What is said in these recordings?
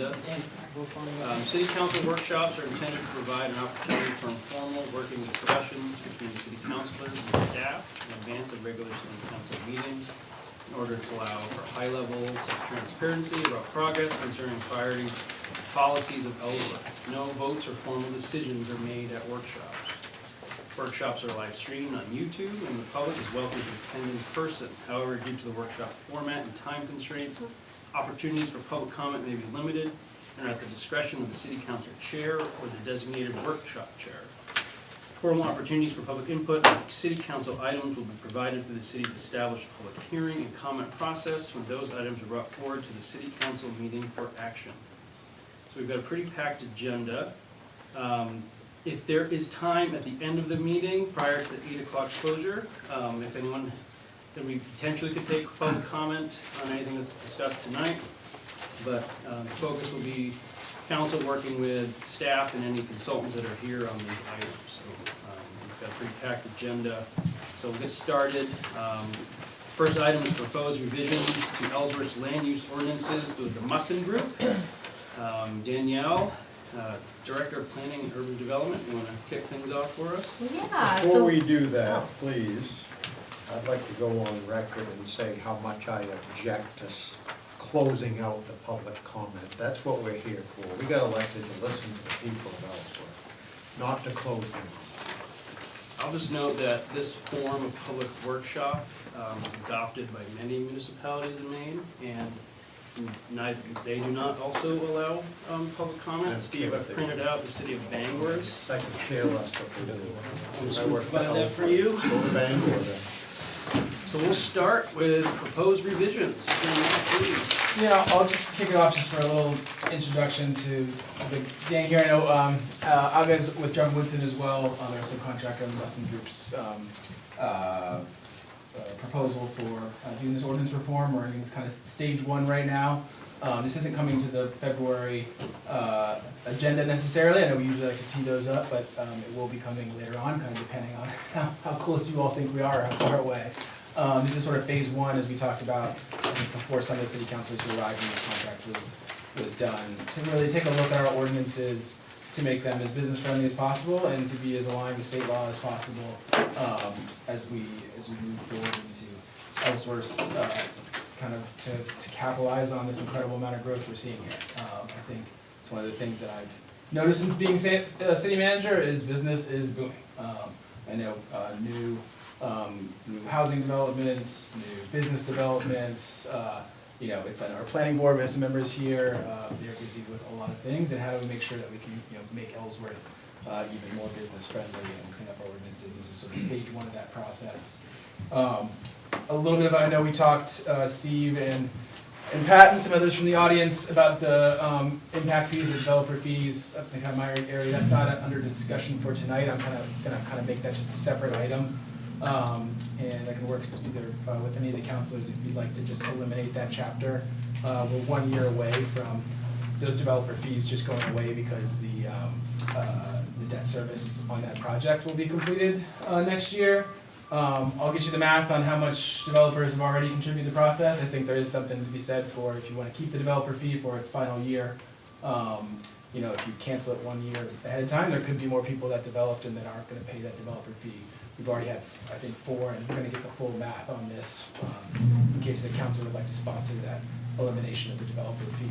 agenda. City council workshops are intended to provide an opportunity for informal working discussions between city councilors and staff in advance of regular city council meetings in order to allow for high levels of transparency about progress concerning priority policies of Ellsworth. No votes or formal decisions are made at workshops. Workshops are live streamed on YouTube, and the public is welcome to attend in person. However, due to the workshop format and time constraints, opportunities for public comment may be limited and are at the discretion of the city council chair or the designated workshop chair. Formal opportunities for public input on city council items will be provided through the city's established public hearing and comment process when those items are brought forward to the city council meeting for action. So we've got a pretty packed agenda. If there is time at the end of the meeting, prior to the 8 o'clock closure, if anyone, then we potentially could take public comment on anything that's discussed tonight. But the focus will be council working with staff and any consultants that are here on these items. So we've got a pretty packed agenda. So we'll get started. First item is proposed revisions to Ellsworth's land use ordinances with the Mustin Group. Danielle, Director of Planning and Urban Development, you want to kick things off for us? Yeah. Before we do that, please, I'd like to go on record and say how much I object to closing out the public comment. That's what we're here for. We got elected to listen to the people of Ellsworth, not to close them. I'll just note that this form of public workshop was adopted by many municipalities in Maine, and they do not also allow public comment. Steve, I've printed out the city of Bangor's. I could care less what we do. I'm just going to provide that for you. Go to Bangor then. So we'll start with proposed revisions. Please. Yeah, I'll just kick it off just for a little introduction to the gang here. I know I was with John Woodson as well. They're a subcontractor on Mustin Group's proposal for doing this ordinance reform. We're in this kind of stage one right now. This isn't coming to the February agenda necessarily. I know we usually like to tee those up, but it will be coming later on, kind of depending on how close you all think we are, how far away. This is sort of phase one, as we talked about, I think before some of the city councilors who arrived when this contract was done, to really take a look at our ordinances to make them as business friendly as possible and to be as aligned with state law as possible as we move forward into Ellsworth's kind of to capitalize on this incredible amount of growth we're seeing here. I think it's one of the things that I've noticed since being city manager is business is booming. I know new housing developments, new business developments. It's on our planning board. We have some members here. They're busy with a lot of things, and how do we make sure that we can make Ellsworth even more business friendly and clean up our ordinances? This is sort of stage one of that process. A little bit of, I know we talked, Steve and Pat and some others from the audience about the impact fees or developer fees. I think in my area, that's not under discussion for tonight. I'm gonna make that just a separate item. And I can work either with any of the councilors if you'd like to just eliminate that chapter. We're 1 year away from those developer fees just going away because the debt service on that project will be completed next year. I'll get you the math on how much developers have already contributed to the process. I think there is something to be said for if you want to keep the developer fee for its final year. If you cancel it 1 year ahead of time, there could be more people that developed and that aren't going to pay that developer fee. We've already had, I think, 4, and we're going to get the full math on this in case the council would like to sponsor that elimination of the developer fee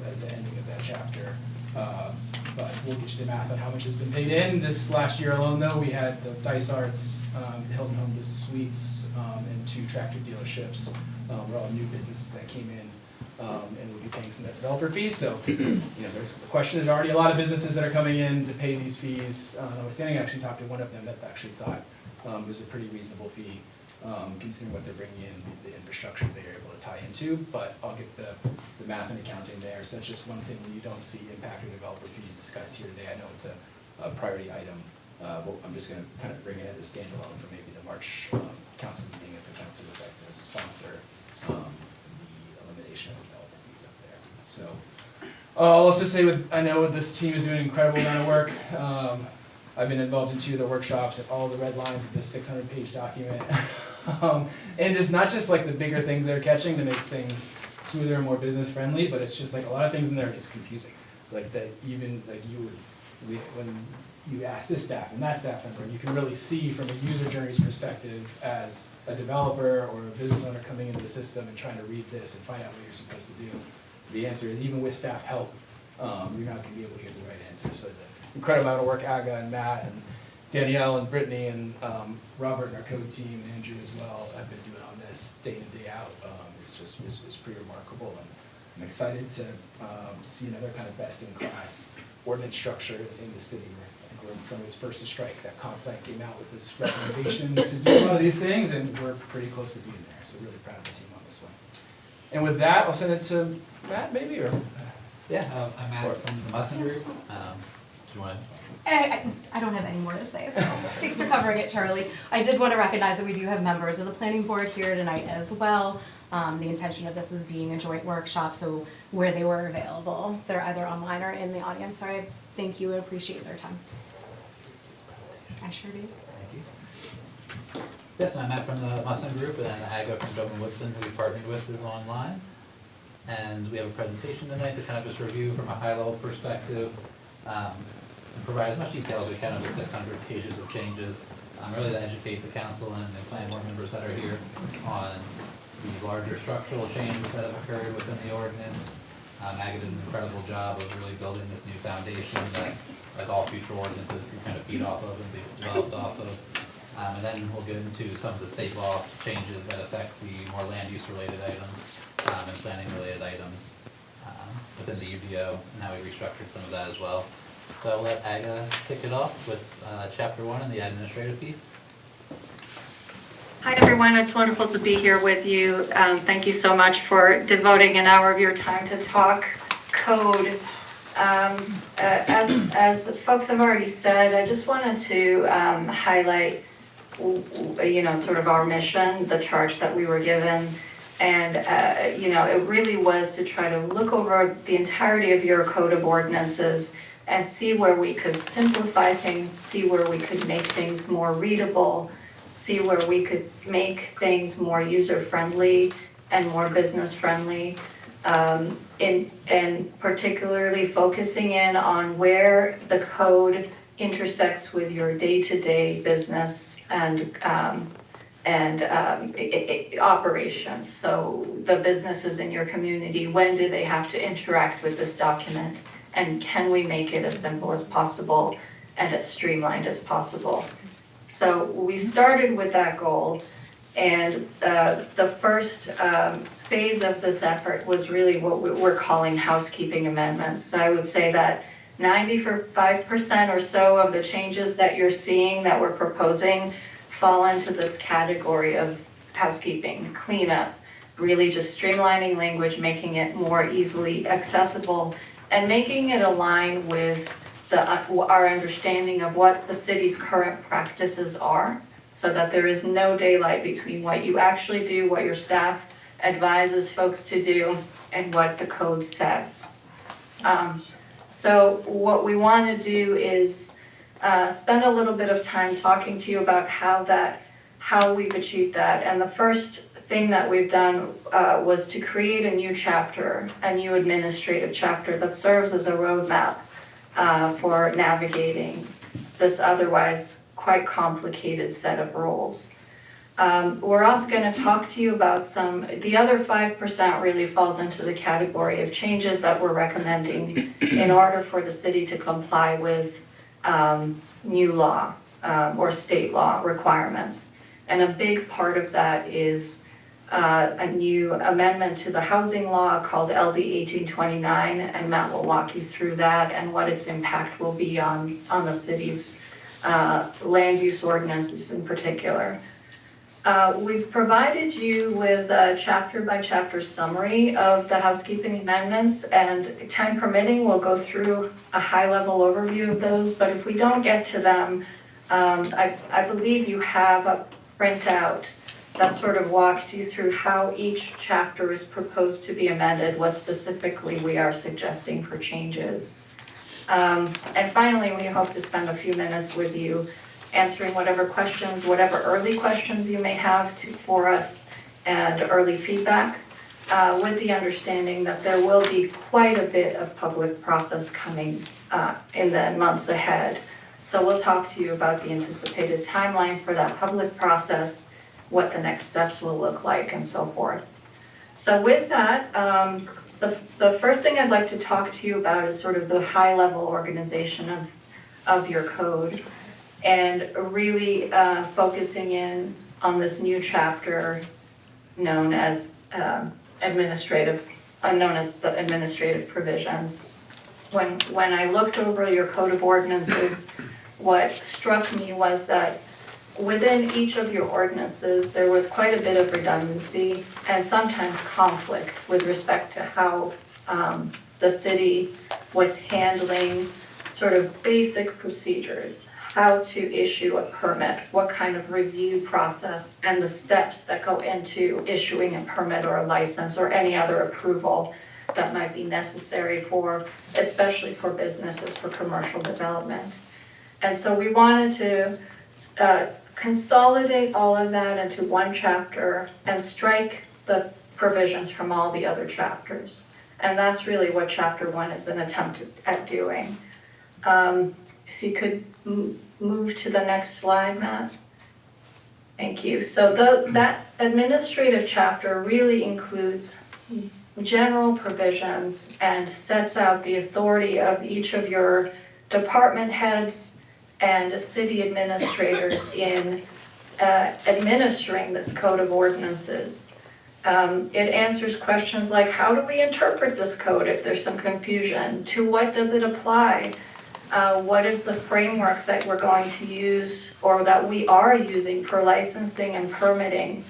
as the ending of that chapter. But we'll get you the math on how much has been paid in. This last year alone, though, we had the Dice Arts, Hilton Home Suites, and 2 tractor dealerships. Were all new businesses that came in. And we'll be paying some of that developer fees. So, the question is already a lot of businesses that are coming in to pay these fees. Notwithstanding, I actually talked to one of them that actually thought it was a pretty reasonable fee, considering what they're bringing in, the infrastructure they're able to tie into. But I'll get the math and accounting there. So that's just one thing when you don't see impact of developer fees discussed here today. I know it's a priority item. I'm just going to kind of bring it as a standalone for maybe the March council meeting if the council would like to sponsor the elimination of developer fees up there. So I'll also say I know this team is doing an incredible amount of work. I've been involved in 2 of the workshops at all the red lines of this 600-page document. And it's not just like the bigger things they're catching to make things smoother and more business friendly, but it's just like a lot of things in there are just confusing. Like that even like when you ask this staff and that staff member, you can really see from a user journey's perspective as a developer or a business owner coming into the system and trying to read this and find out what you're supposed to do. The answer is even with staff help, you're not going to be able to get the right answer. So the incredible amount of work Aga and Matt and Danielle and Brittany and Robert and our code team and Andrew as well have been doing on this day in, day out. It's pretty remarkable, and I'm excited to see another kind of best-in-class ordinance structure in the city. I think we're in some ways first to strike. That comp plan came out with this recommendation to do a lot of these things, and we're pretty close to being there. So really proud of the team on this one. And with that, I'll send it to Matt, maybe, or Yeah, I'm Matt from the Musson Group. Do you want to? I don't have any more to say, so thanks for covering it, Charlie. I did want to recognize that we do have members of the planning board here tonight as well. The intention of this is being a joint workshop, so where they were available, they're either online or in the audience, so I thank you and appreciate their time. I sure do. Thank you. Yes, I'm Matt from the Musson Group, and then Aga from Dublin Woodson, who we partnered with, is online. And we have a presentation tonight to kind of just review from a high-level perspective, and provide as much detail as we can of the 600 pages of changes, really to educate the council and the planning board members that are here on the larger structural changes that have occurred within the ordinance. Aga did an incredible job of really building this new foundation that, like all future ordinances, can kind of feed off of and be developed off of. And then we'll get into some of the state law changes that affect the more land use related items and planning related items within the UDO, and how we restructured some of that as well. So I'll let Aga kick it off with chapter 1 and the administrative piece. Hi everyone, it's wonderful to be here with you. Thank you so much for devoting an hour of your time to talk code. As folks have already said, I just wanted to highlight, sort of our mission, the charge that we were given. And, it really was to try to look over the entirety of your code of ordinances and see where we could simplify things, see where we could make things more readable, see where we could make things more user-friendly and more business-friendly, and particularly focusing in on where the code intersects with your day-to-day business and operations. So the businesses in your community, when do they have to interact with this document? And can we make it as simple as possible and as streamlined as possible? So we started with that goal, and the first phase of this effort was really what we're calling housekeeping amendments. So I would say that 95% or so of the changes that you're seeing that we're proposing fall into this category of housekeeping, cleanup, really just streamlining language, making it more easily accessible, and making it align with our understanding of what the city's current practices are, so that there is no daylight between what you actually do, what your staff advises folks to do, and what the code says. So what we want to do is spend a little bit of time talking to you about how we've achieved that. And the first thing that we've done was to create a new chapter, a new administrative chapter that serves as a roadmap for navigating this otherwise quite complicated set of rules. We're also going to talk to you about the other 5% really falls into the category of changes that we're recommending in order for the city to comply with new law or state law requirements. And a big part of that is a new amendment to the housing law called LD 1829, and Matt will walk you through that and what its impact will be on the city's land use ordinances in particular. We've provided you with a chapter by chapter summary of the housekeeping amendments, and time permitting, we'll go through a high level overview of those, but if we don't get to them, I believe you have a printout that sort of walks you through how each chapter is proposed to be amended, what specifically we are suggesting for changes. And finally, we hope to spend a few minutes with you answering whatever questions, whatever early questions you may have for us, and early feedback. with the understanding that there will be quite a bit of public process coming in the months ahead. So we'll talk to you about the anticipated timeline for that public process, what the next steps will look like, and so forth. So with that, the first thing I'd like to talk to you about is sort of the high-level organization of your code, and really focusing in on this new chapter known as the administrative provisions. When I looked over your code of ordinances, what struck me was that within each of your ordinances, there was quite a bit of redundancy and sometimes conflict with respect to how the city was handling sort of basic procedures, how to issue a permit, what kind of review process, and the steps that go into issuing a permit or a license or any other approval that might be necessary for, especially for businesses, for commercial development. And so we wanted to consolidate all of that into one chapter and strike the provisions from all the other chapters. And that's really what chapter 1 is an attempt at doing. If you could move to the next slide, Matt. Thank you. So that administrative chapter really includes general provisions and sets out the authority of each of your department heads and city administrators in administering this code of ordinances. It answers questions like, how do we interpret this code if there's some confusion? To what does it apply? What is the framework that we're going to use or that we are using for licensing and permitting?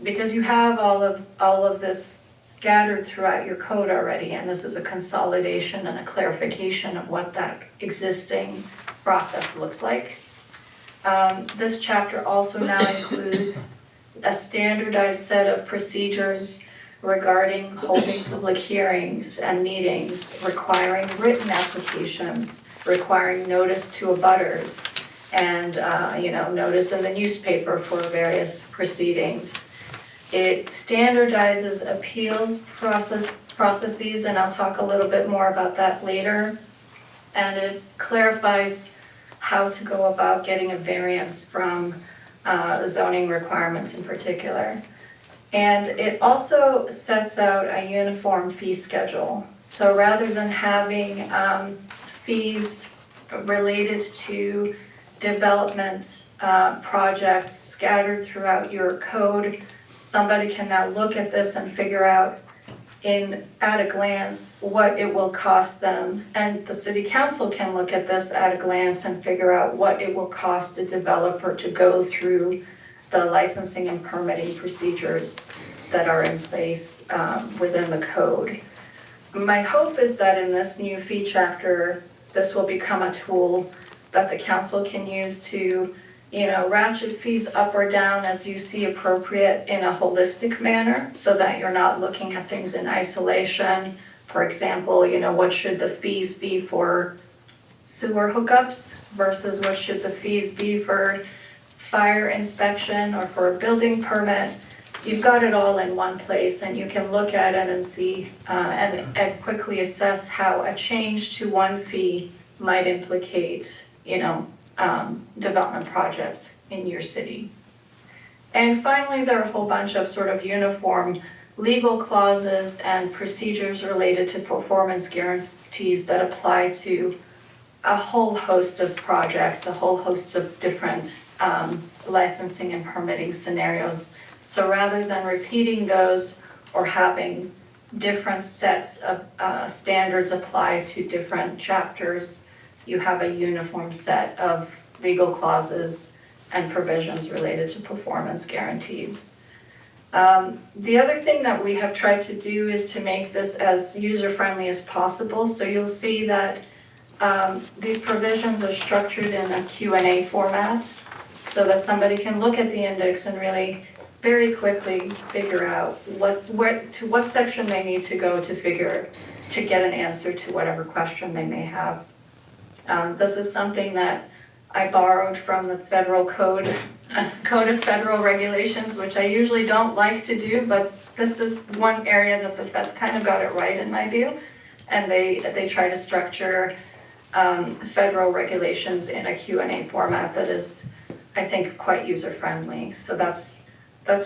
Because you have all of this scattered throughout your code already, and this is a consolidation and a clarification of what that existing process looks like. This chapter also now includes a standardized set of procedures regarding holding public hearings and meetings, requiring written applications, requiring notice to abutters, and notice in the newspaper for various proceedings. It standardizes appeals processes, and I'll talk a little bit more about that later. And it clarifies how to go about getting a variance from zoning requirements in particular. And it also sets out a uniform fee schedule. So rather than having fees related to development projects scattered throughout your code, somebody can now look at this and figure out at a glance what it will cost them. And the city council can look at this at a glance and figure out what it will cost a developer to go through the licensing and permitting procedures that are in place within the code. My hope is that in this new fee chapter, this will become a tool that the council can use to, ratchet fees up or down as you see appropriate in a holistic manner, so that you're not looking at things in isolation. For example, what should the fees be for sewer hookups versus what should the fees be for fire inspection or for a building permit. You've got it all in one place, and you can look at it and see and quickly assess how a change to one fee might implicate, development projects in your city. And finally, there are a whole bunch of sort of uniform legal clauses and procedures related to performance guarantees that apply to a whole host of projects, a whole host of different licensing and permitting scenarios. So rather than repeating those or having different sets of standards apply to different chapters, you have a uniform set of legal clauses and provisions related to performance guarantees. The other thing that we have tried to do is to make this as user-friendly as possible. So you'll see that these provisions are structured in a Q&A format so that somebody can look at the index and really very quickly figure out to what section they need to go to get an answer to whatever question they may have. This is something that I borrowed from the federal code Code of Federal Regulations, which I usually don't like to do, but this is one area that the Fed's kind of got it right in my view. And they try to structure federal regulations in a Q&A format that is, I think, quite user-friendly. So that's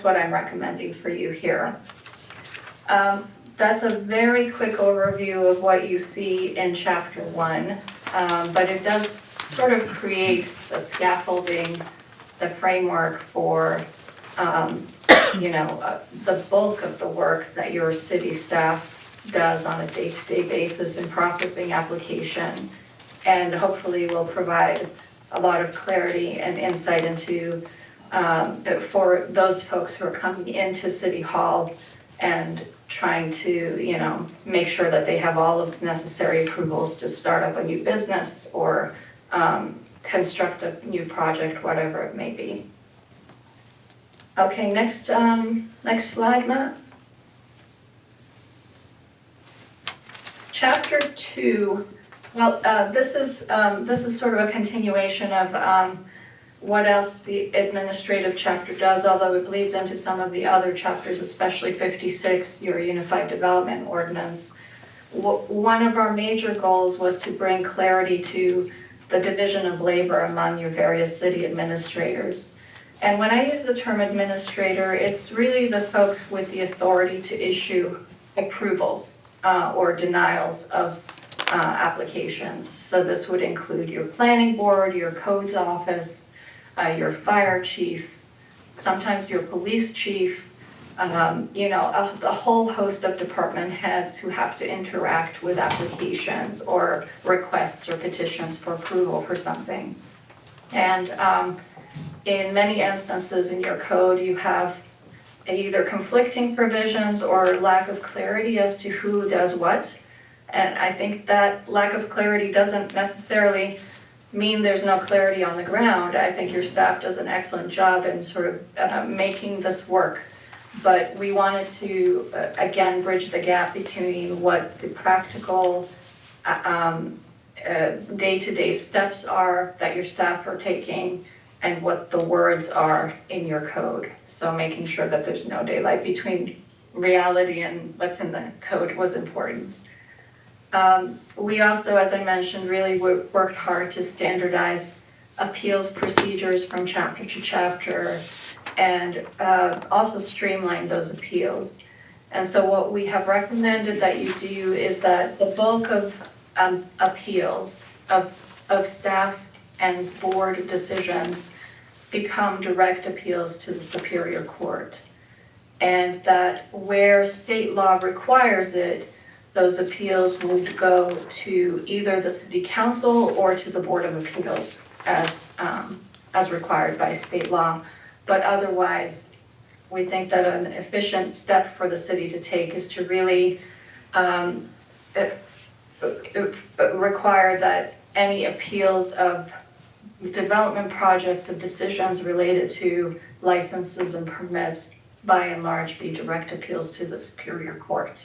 what I'm recommending for you here. That's a very quick overview of what you see in Chapter 1, but it does sort of create the scaffolding, the framework for, the bulk of the work that your city staff does on a day-to-day basis in processing application, and hopefully will provide a lot of clarity and insight into, for those folks who are coming into City Hall and trying to, make sure that they have all of the necessary approvals to start up a new business or construct a new project, whatever it may be. Okay, next slide, Matt. Chapter 2, well, this is sort of a continuation of what else the administrative chapter does, although it bleeds into some of the other chapters, especially 56, your Unified Development Ordinance. One of our major goals was to bring clarity to the division of labor among your various city administrators. And when I use the term administrator, it's really the folks with the authority to issue approvals or denials of applications. So this would include your planning board, your codes office, your fire chief, sometimes your police chief, a whole host of department heads who have to interact with applications or requests or petitions for approval for something. And in many instances in your code, you have either conflicting provisions or lack of clarity as to who does what. And I think that lack of clarity doesn't necessarily mean there's no clarity on the ground. I think your staff does an excellent job in sort of making this work. But we wanted to, again, bridge the gap between what the practical day-to-day steps are that your staff are taking and what the words are in your code. So making sure that there's no daylight between reality and what's in the code was important. We also, as I mentioned, really worked hard to standardize appeals procedures from chapter to chapter and also streamline those appeals. And so what we have recommended that you do is that the bulk of appeals of staff and board decisions become direct appeals to the Superior Court. And that where state law requires it, those appeals would go to either the City Council or to the Board of Appeals as required by state law. But otherwise, we think that an efficient step for the city to take is to really require that any appeals of development projects, of decisions related to licenses and permits, by and large, be direct appeals to the Superior Court.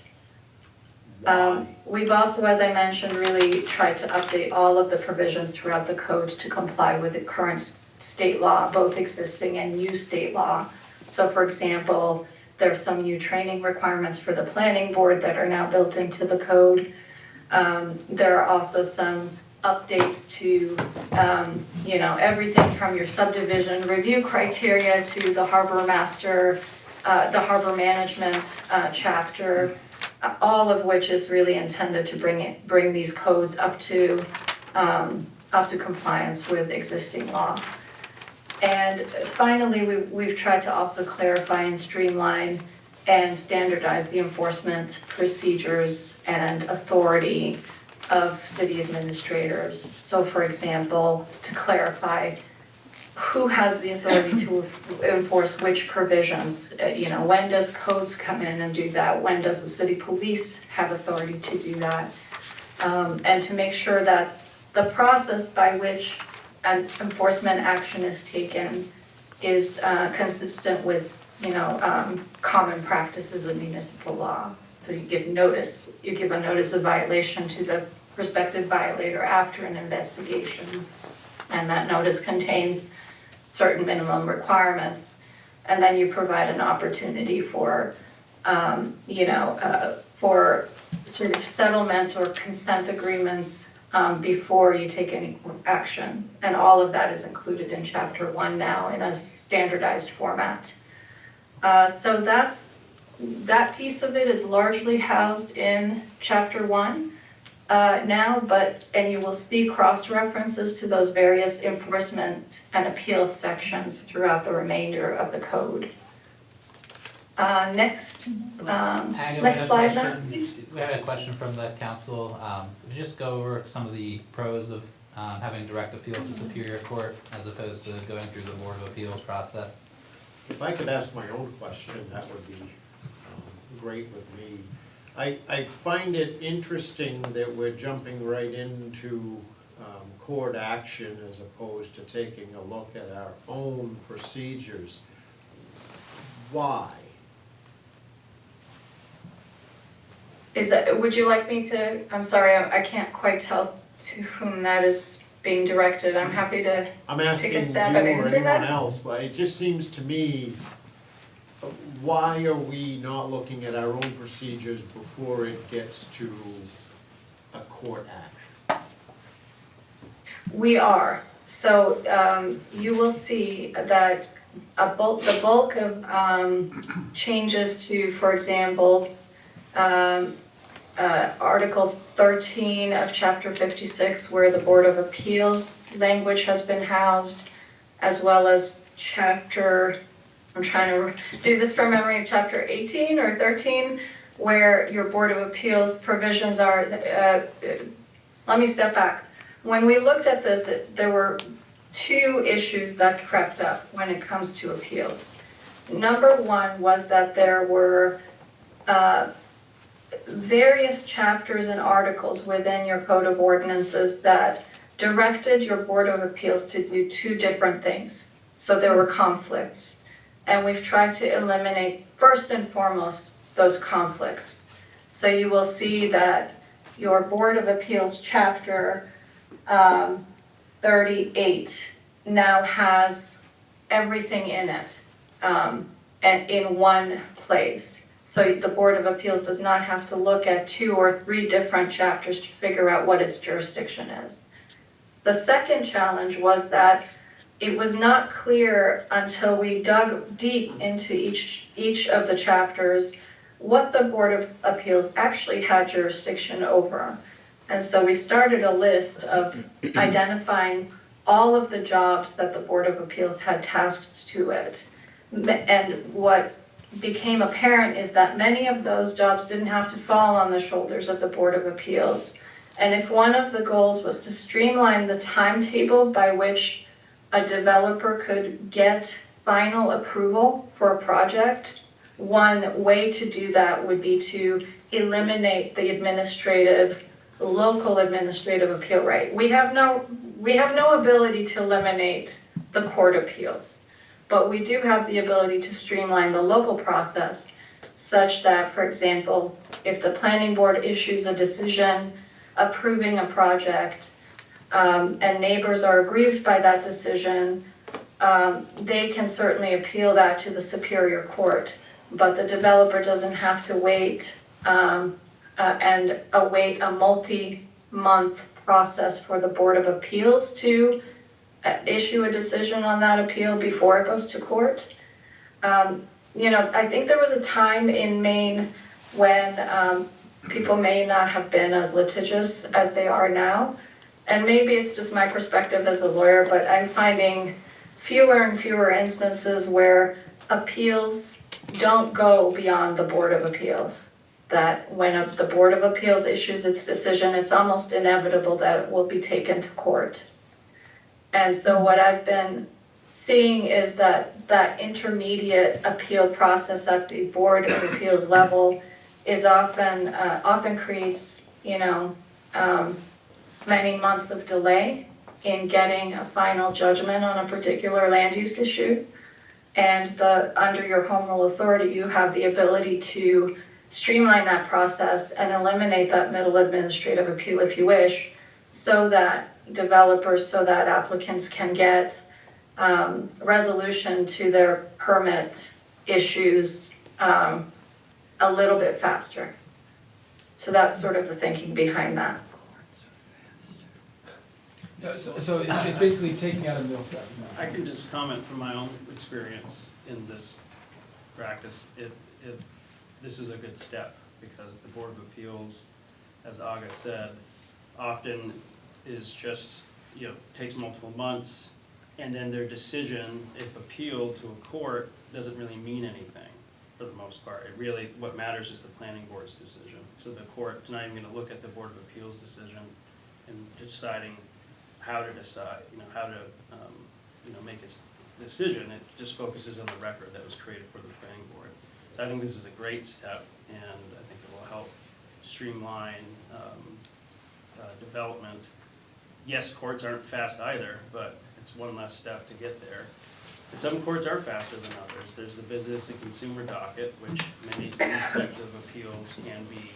We've also, as I mentioned, really tried to update all of the provisions throughout the code to comply with the current state law, both existing and new state law. So for example, there are some new training requirements for the planning board that are now built into the code. There are also some updates to, everything from your subdivision review criteria to the harbor master, the harbor management chapter, all of which is really intended to bring these codes up to compliance with existing law. And finally, we've tried to also clarify and streamline and standardize the enforcement procedures and authority of city administrators. So for example, to clarify who has the authority to enforce which provisions, when does codes come in and do that? When does the city police have authority to do that? And to make sure that the process by which an enforcement action is taken is consistent with, common practices of municipal law. So you give a notice of violation to the prospective violator after an investigation. And that notice contains certain minimum requirements. And then you provide an opportunity for, for sort of settlement or consent agreements before you take any action. And all of that is included in Chapter 1 now in a standardized format. So that piece of it is largely housed in Chapter 1 now, and you will see cross-references to those various enforcement and appeal sections throughout the remainder of the code. Next slide, Matt, please. We have a question from the council. Could you just go over some of the pros of having direct appeals to Superior Court as opposed to going through the Board of Appeals process? If I could ask my own question, that would be great with me. I find it interesting that we're jumping right into court action as opposed to taking a look at our own procedures. Why? Would you like me to, I'm sorry, I can't quite tell to whom that is being directed. I'm happy to I'm asking take a you stab or at answering anyone that. else, but it just seems to me, why are we not looking at our own procedures before it gets to a court action? We are. So you will see that the bulk of changes to, for example, Article 13 of Chapter 56, where the Board of Appeals language has been housed, as well as I'm trying to do this from memory, Chapter 18 or 13, where your Board of Appeals provisions are, let me step back. When we looked at this, there were two issues that crept up when it comes to appeals. Number one was that there were various chapters and articles within your Code of Ordinances that directed your Board of Appeals to do two different things. So there were conflicts. And we've tried to eliminate, first and foremost, those conflicts. So you will see that your Board of Appeals Chapter 38 now has everything in it and in one place. So the Board of Appeals does not have to look at 2 or 3 different chapters to figure out what its jurisdiction is. The second challenge was that it was not clear until we dug deep into each of the chapters what the Board of Appeals actually had jurisdiction over. And so we started a list of identifying all of the jobs that the Board of Appeals had tasked to it. And what became apparent is that many of those jobs didn't have to fall on the shoulders of the Board of Appeals. And if one of the goals was to streamline the timetable by which a developer could get final approval for a project, one way to do that would be to eliminate the local administrative appeal right. We have no ability to eliminate the court appeals, but we do have the ability to streamline the local process such that, for example, if the planning board issues a decision approving a project, and neighbors are aggrieved by that decision, they can certainly appeal that to the Superior Court, but the developer doesn't have to wait and await a multi-month process for the Board of Appeals to issue a decision on that appeal before it goes to court. I think there was a time in Maine when people may not have been as litigious as they are now. And maybe it's just my perspective as a lawyer, but I'm finding fewer and fewer instances where appeals don't go beyond the Board of Appeals. That when the Board of Appeals issues its decision, it's almost inevitable that it will be taken to court. And so what I've been seeing is that intermediate appeal process at the Board of Appeals level is often creates, many months of delay in getting a final judgment on a particular land use issue. And under your home rule authority, you have the ability to streamline that process and eliminate that middle administrative appeal if you wish, so that applicants can get resolution to their permit issues a little bit faster. So that's sort of the thinking behind that. No, so it's basically taking out a middle step. I can just comment from my own experience in this practice. This is a good step, because the Board of Appeals, as Aga said, often is just, takes multiple months, and then their decision, if appealed to a court, doesn't really mean anything for the most part. It really, what matters is the planning board's decision. So the court's not even gonna look at the Board of Appeals decision and deciding how to decide, how to, make its decision. It just focuses on the record that was created for the planning board. So I think this is a great step, and I think it will help streamline development. Yes, courts aren't fast either, but it's one less step to get there. And some courts are faster than others. There's the business and consumer docket, which many of these types of appeals can be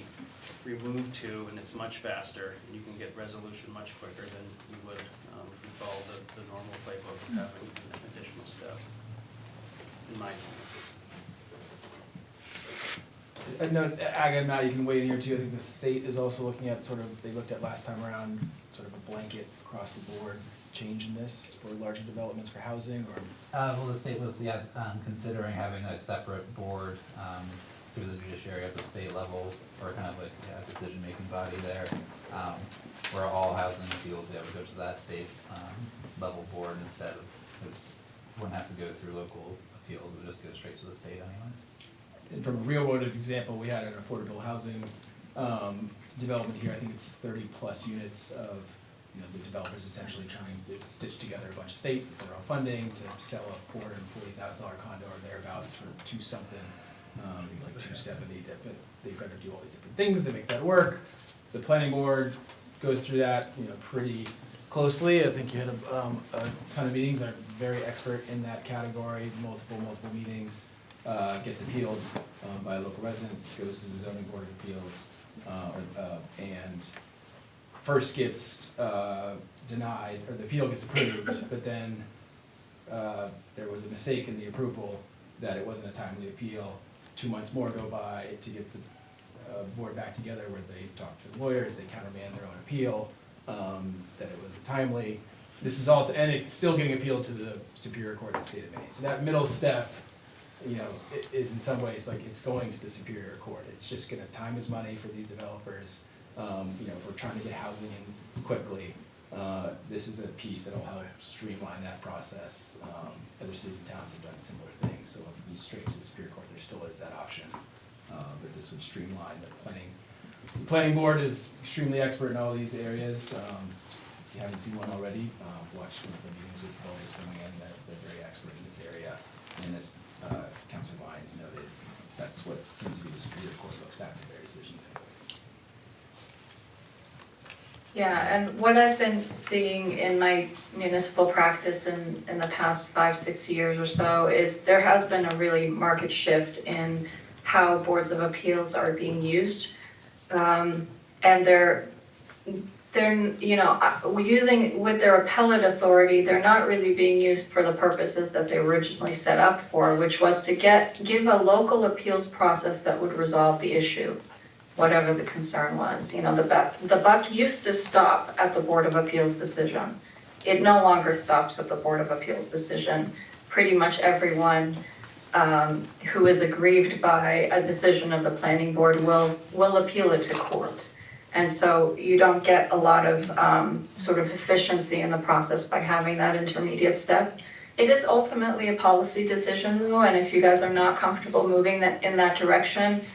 removed to, and it's much faster, and you can get resolution much quicker than you would if you follow the normal playbook of having an additional step, in my opinion. No, Aga and Matt, you can weigh in here too. I think the state is also looking at they looked at last time around, sort of a blanket across the board change in this for larger developments for housing, or? Well, the state was, considering having a separate board, through the judiciary at the state level, or kind of like a decision-making body there, where all housing appeals, would go to that state, level board instead of, it wouldn't have to go through local appeals, it would just go straight to the state anyway. And from a real world example, we had an affordable housing development here. I think it's 30 plus units of, the developers essentially trying to stitch together a bunch of state federal funding to sell a $440,000 condo or thereabouts for $2-something. I think it's like 270, but they've got to do all these different things to make that work. The planning board goes through that, pretty closely. I think you had a ton of meetings. I'm very expert in that category. Multiple meetings. Gets appealed by local residents, goes to the zoning board of appeals, and first gets denied, or the appeal gets approved, but then there was a mistake in the approval that it wasn't a timely appeal. 2 months more go by to get the board back together, where they talk to the lawyers, they countermand their own appeal, that it was timely. This is all, and it's still getting appealed to the Superior Court of the State of Maine. So that middle step, it is in some ways like it's going to the Superior Court. It's just gonna time is money for these developers. If we're trying to get housing in quickly, this is a piece that'll help streamline that process. Other cities and towns have done similar things, so if you go straight to the Superior Court, there still is that option. But this would streamline the planning. The planning board is extremely expert in all these areas. If you haven't seen one already, watch one of the meetings with lawyers coming in. They're very expert in this area. And as Councilor Lyons noted, that's what seems to be the Superior Court looks back to their decisions anyways. Yeah, and what I've been seeing in my municipal practice in the past 5-6 years or so is there has been a really marked shift in how boards of appeals are being used. And they're using, with their appellate authority, they're not really being used for the purposes that they originally set up for, which was to give a local appeals process that would resolve the issue, whatever the concern was. The buck used to stop at the Board of Appeals decision. It no longer stops at the Board of Appeals decision. Pretty much everyone who is aggrieved by a decision of the planning board will appeal it to court. And so you don't get a lot of sort of efficiency in the process by having that intermediate step. It is ultimately a policy decision though, and if you guys are not comfortable moving in that direction,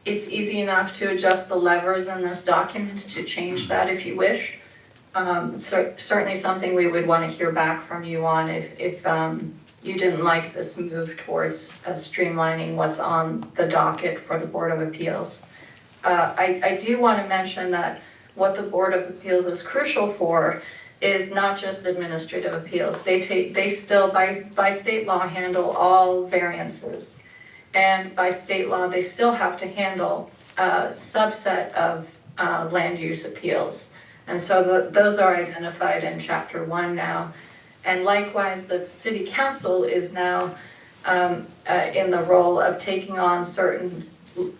it's easy enough to adjust the levers in this document to change that if you wish. Certainly something we would want to hear back from you on if you didn't like this move towards streamlining what's on the docket for the Board of Appeals. I do want to mention that what the Board of Appeals is crucial for is not just administrative appeals. They still, by state law, handle all variances. And by state law, they still have to handle a subset of land use appeals. And so those are identified in Chapter 1 now. And likewise, the city council is now in the role of taking on certain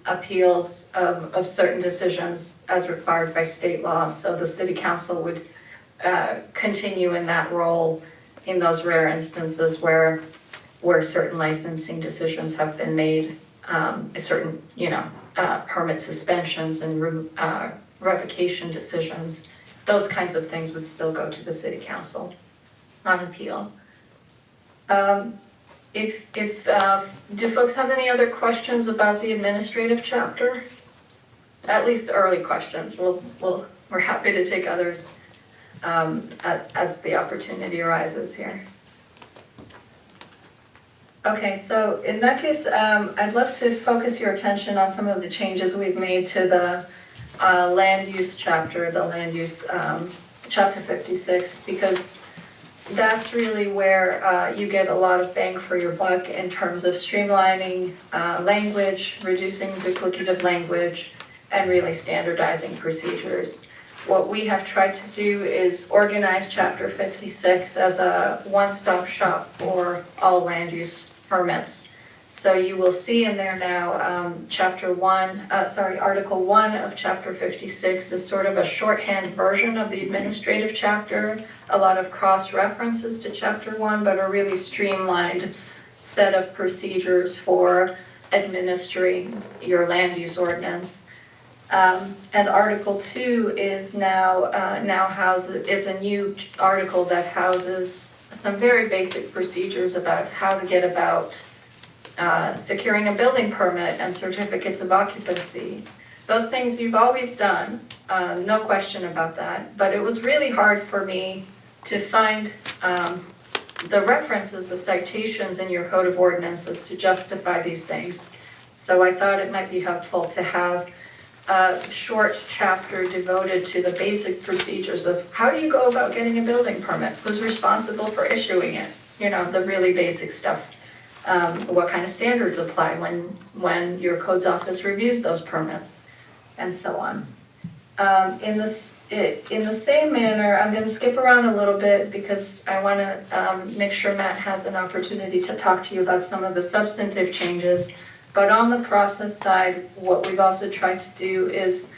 appeals of certain decisions as required by state law. So the city council would continue in that role in those rare instances where certain licensing decisions have been made, certain, permit suspensions and revocation decisions. Those kinds of things would still go to the city council on appeal. Do folks have any other questions about the administrative chapter? At least early questions. We're happy to take others as the opportunity arises here. Okay, so in that case, I'd love to focus your attention on some of the changes we've made to the land use chapter, the land use chapter 56, because that's really where you get a lot of bang for your buck in terms of streamlining language, reducing duplicative language, and really standardizing procedures. What we have tried to do is organize chapter 56 as a one-stop shop for all land use permits. So you will see in there now, Article 1 of chapter 56 is sort of a shorthand version of the administrative chapter, a lot of cross-references to chapter 1, but a really streamlined set of procedures for administering your land use ordinance. And Article 2 is is a new article that houses some very basic procedures about how to get about securing a building permit and certificates of occupancy. Those things you've always done, no question about that, but it was really hard for me to find the references, the citations in your code of ordinances to justify these things. So I thought it might be helpful to have a short chapter devoted to the basic procedures of how do you go about getting a building permit, who's responsible for issuing it, the really basic stuff. What kind of standards apply when your codes office reviews those permits, and so on. In the same manner, I'm going to skip around a little bit because I want to make sure Matt has an opportunity to talk to you about some of the substantive changes. But on the process side, what we've also tried to do is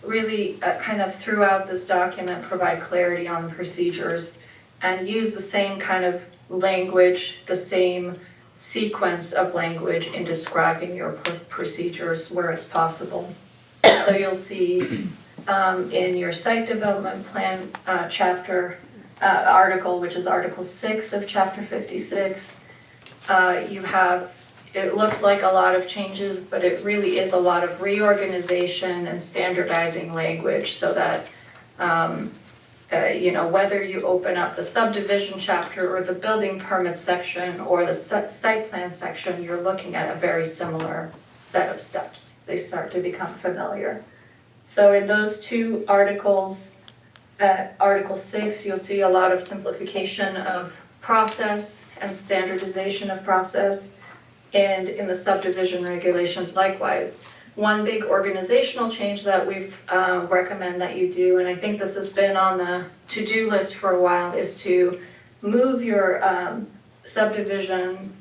really kind of throughout this document provide clarity on the procedures and use the same kind of language, the same sequence of language in describing your procedures where it's possible. So you'll see in your site development plan article, which is Article 6 of Chapter 56, you have, it looks like a lot of changes, but it really is a lot of reorganization and standardizing language so that whether you open up the subdivision chapter or the building permit section or the site plan section, you're looking at a very similar set of steps. They start to become familiar. So in those two articles, Article 6, you'll see a lot of simplification of process and standardization of process. And in the subdivision regulations, likewise. One big organizational change that we've recommend that you do, and I think this has been on the to-do list for a while, is to move your subdivision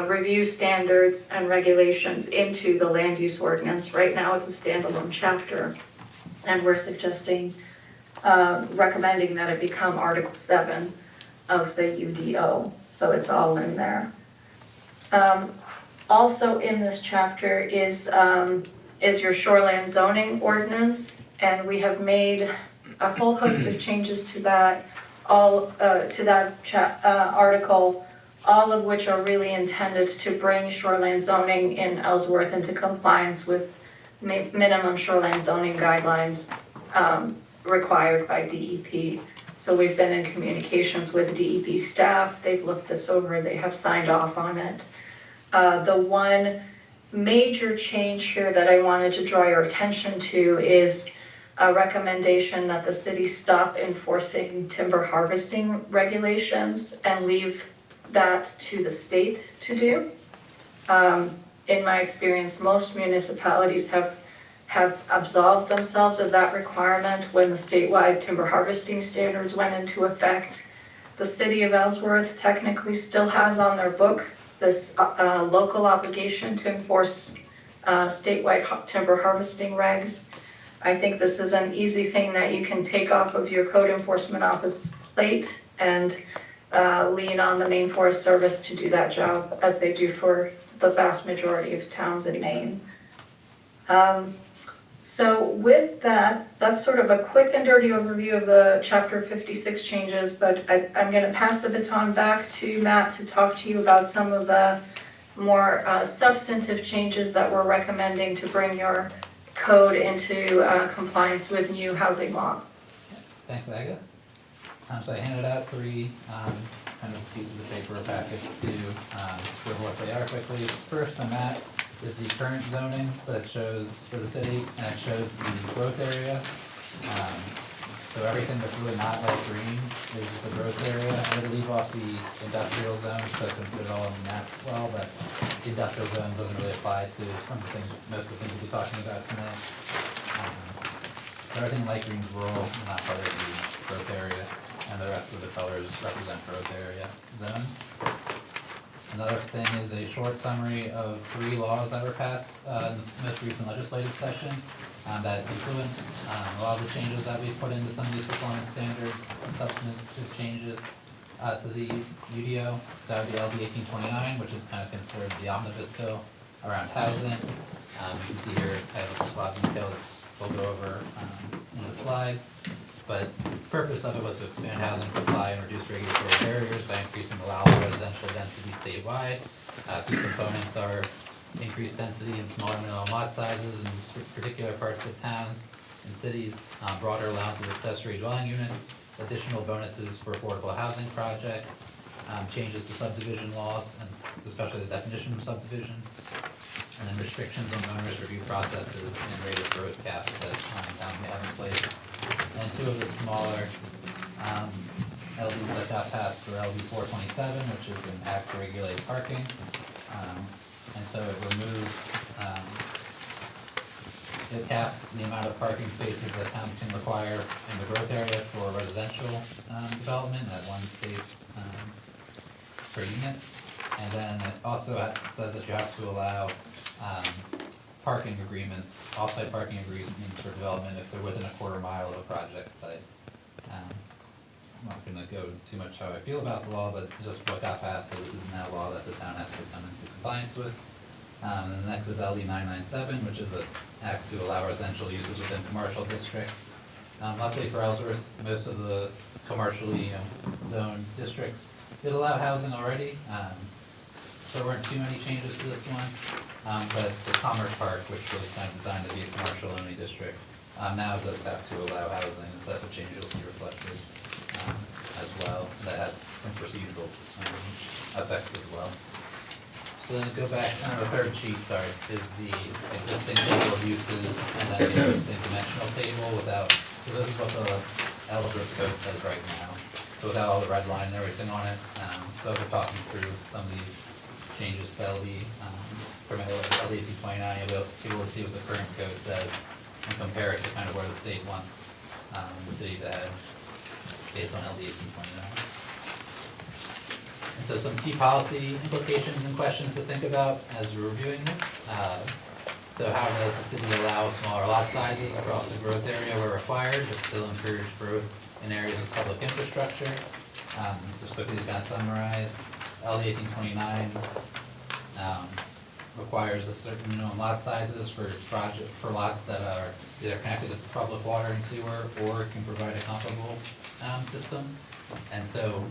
review standards and regulations into the land use ordinance. Right now it's a standalone chapter, and we're suggesting, recommending that it become Article 7 of the UDO, so it's all in there. Also in this chapter is your shoreline zoning ordinance, and we have made a whole host of changes to that, article, all of which are really intended to bring shoreline zoning in Ellsworth into compliance with minimum shoreline zoning guidelines required by DEP. So we've been in communications with DEP staff, they've looked this over, they have signed off on it. The one major change here that I wanted to draw your attention to is a recommendation that the city stop enforcing timber harvesting regulations and leave that to the state to do. In my experience, most municipalities have absolved themselves of that requirement when the statewide timber harvesting standards went into effect. the city of Ellsworth technically still has on their book this local obligation to enforce statewide timber harvesting regs. I think this is an easy thing that you can take off of your code enforcement office's plate and lean on the Maine Forest Service to do that job, as they do for the vast majority of towns in Maine. So with that, that's sort of a quick and dirty overview of the Chapter 56 changes, but I'm going to pass the baton back to Matt to talk to you about some of the more substantive changes that we're recommending to bring your code into compliance with new housing law. Thanks, Aga. So I handed out three kind of pieces of paper packets to scribble what they are quickly. First, I'm at is the current zoning that shows for the city, and it shows the growth area. So everything that's really not light green is the growth area. I'm going to leave off the industrial zone, so I can put it all in the map as well, but the industrial zone doesn't really apply to some of the things, most of the things we'll be talking about tonight. Everything light green is rural, not part of the growth area, and the rest of the colors represent growth area zones. Another thing is a short summary of 3 laws that were passed in the most recent legislative session that influenced a lot of the changes that we put into some of these performance standards and substantive changes to the UDO. So that would be LD 1829, which is kind of considered the omnibus bill around housing. You can see here I have a lot of details we'll go over in the slides. But the purpose of it was to expand housing supply and reduce regulatory barriers by increasing allowable residential density statewide. Key components are increased density in smaller minimum lot sizes in particular parts of towns and cities, broader allowance of accessory dwelling units, additional bonuses for affordable housing projects, changes to subdivision laws, and especially the definition of subdivision, and then restrictions on onerous review processes and rate of growth caps that towns may have in place. And 2 of the smaller LDs that got passed were LD 427, which is an act to regulate parking. And so it removes, it caps the amount of parking spaces that towns can require in the growth area for residential development at 1 space per unit. And then it also says that you have to allow parking agreements, off-site parking agreements for development if they're within a quarter mile of a project site. I'm not gonna go too much how I feel about the law, but just what got passed, so this is now law that the town has to come into compliance with. And the next is LD 997, which is an act to allow residential uses within commercial districts. Luckily for Ellsworth, most of the commercially zoned districts did allow housing already. There weren't too many changes to this one, but the Commerce Park, which was kind of designed to be a commercial-only district, now does have to allow housing, so that's a change you'll see reflected as well. That has some procedural effects as well. So then go back, the third sheet, sorry, is the existing table of uses, and then the existing dimensional table without, so this is what the Ellsworth code says right now, so without all the red line and everything on it. So we're talking through some of these changes to LD, from LD 1829, you'll be able to see what the current code says and compare it to kind of where the state wants the city to head based on LD 1829. And so some key policy implications and questions to think about as we're reviewing this. So how does the city allow smaller lot sizes across the growth area where required, but still encourage growth in areas of public infrastructure? Just quickly to kind of summarize, LD 1829 requires a certain minimum lot sizes for lots that are either connected to public water and sewer or can provide a comparable system. And so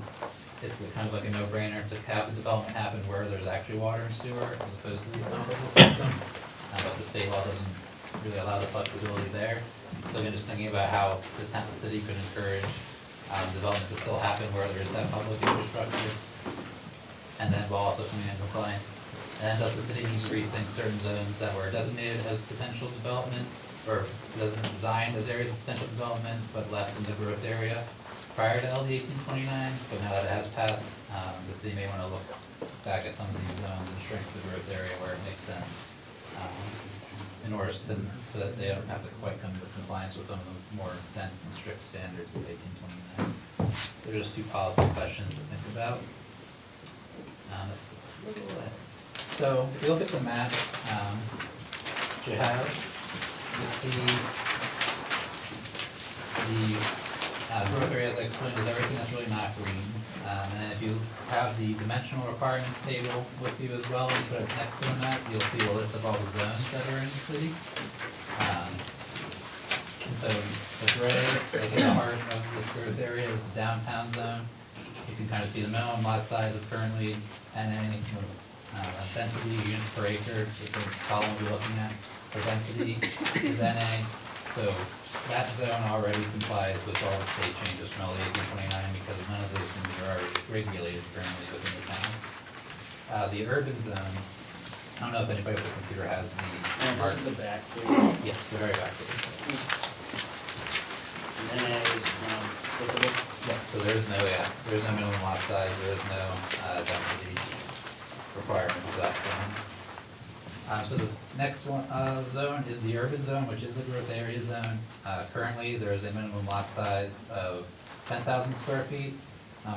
it's kind of like a no-brainer to have the development happen where there's actually water and sewer as opposed to these comparable systems. But the state law doesn't really allow the flexibility there. So again, just thinking about how the city could encourage development to still happen where there is that public infrastructure, and then while also coming in compliance. And does the city need to rethink certain zones that were designated as potential development, or designed as areas of potential development, but left in the growth area prior to LD 1829? But now that it has passed, the city may want to look back at some of these zones and shrink the growth area where it makes sense, in order so that they don't have to quite come into compliance with some of the more dense and strict standards of 1829. They're just two policy questions to think about. It's a little ahead. So if you look at the map, you have, you see the growth area, as I explained, is everything that's really not green. And then if you have the dimensional requirements table with you as well, and put it next to the map, you'll see a list of all the zones that are in the city. And so the gray, like in the heart of this growth area, is the downtown zone. You can kind of see the minimum lot size is currently NA, density units per acre, is the column we're looking at, for density is NA. So that zone already complies with all the state changes from LD 1829 because none of those things are already regulated currently within the town. The urban zone, I don't know if anybody with a computer has the. And this is the back page. Yes, the very back page. And NA is applicable. Yes, so there's no minimum lot size, there is no density requirement for that zone. So the next one, zone is the urban zone, which is a growth area zone. Currently, there is a minimum lot size of 10,000 square feet.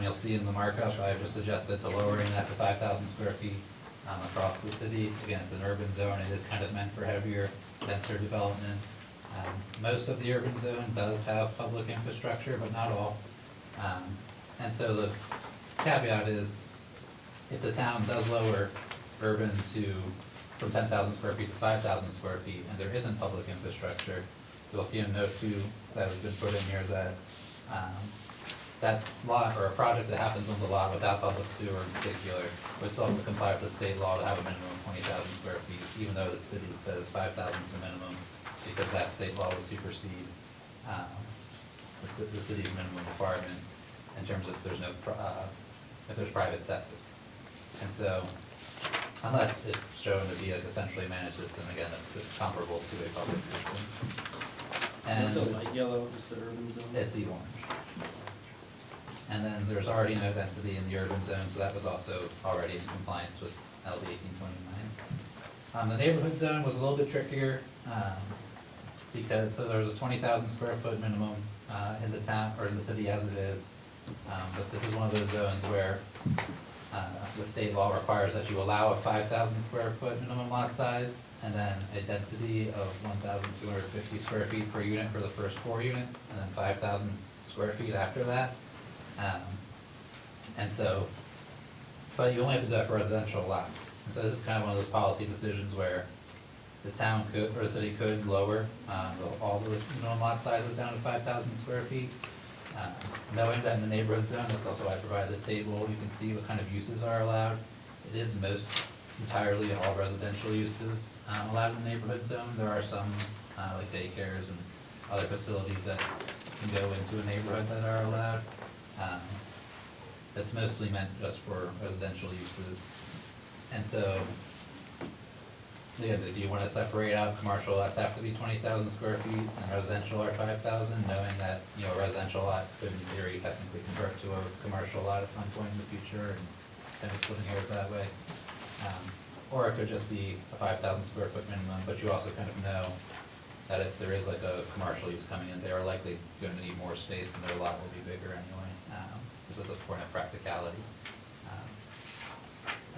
You'll see in the markup, I've just suggested to lowering that to 5,000 square feet across the city. Again, it's an urban zone, it is kind of meant for heavier, denser development. Most of the urban zone does have public infrastructure, but not all. And so the caveat is, if the town does lower urban from 10,000 square feet to 5,000 square feet, and there isn't public infrastructure, you'll see in note 2 that has been put in here that that lot, or a project that happens on the lot without public sewer in particular, would still have to comply with the state law to have a minimum of 20,000 square feet, even though the city says 5,000 is the minimum, because that state law would supersede the city's minimum requirement in terms of if there's private septic. And so, unless it's shown to be a centrally managed system, again, that's comparable to a public system. And The light yellow is the urban zone. it's the orange. And then there's already no density in the urban zone, so that was also already in compliance with LD 1829. The neighborhood zone was a little bit trickier, because, so there's a 20,000 square foot minimum in the town, or in the city as it is. But this is one of those zones where the state law requires that you allow a 5,000 square foot minimum lot size, and then a density of 1,250 square feet per unit for the first 4 units, and then 5,000 square feet after that. And so, but you only have to do that for residential lots. And so this is kind of one of those policy decisions where the town could, or the city could lower all the minimum lot sizes down to 5,000 square feet. Knowing that in the neighborhood zone, that's also why I provided the table, you can see what kind of uses are allowed. It is most entirely all residential uses allowed in the neighborhood zone. There are some like daycares and other facilities that can go into a neighborhood that are allowed. That's mostly meant just for residential uses. And so, yeah, do you want to separate out commercial lots have to be 20,000 square feet and residential are 5,000, knowing that, a residential lot could in theory technically convert to a commercial lot at some point in the future and kind of splitting hairs that way. Or it could just be a 5,000 square foot minimum, but you also kind of know that if there is like a commercial use coming in, they are likely going to need more space and their lot will be bigger anyway. This is a point of practicality.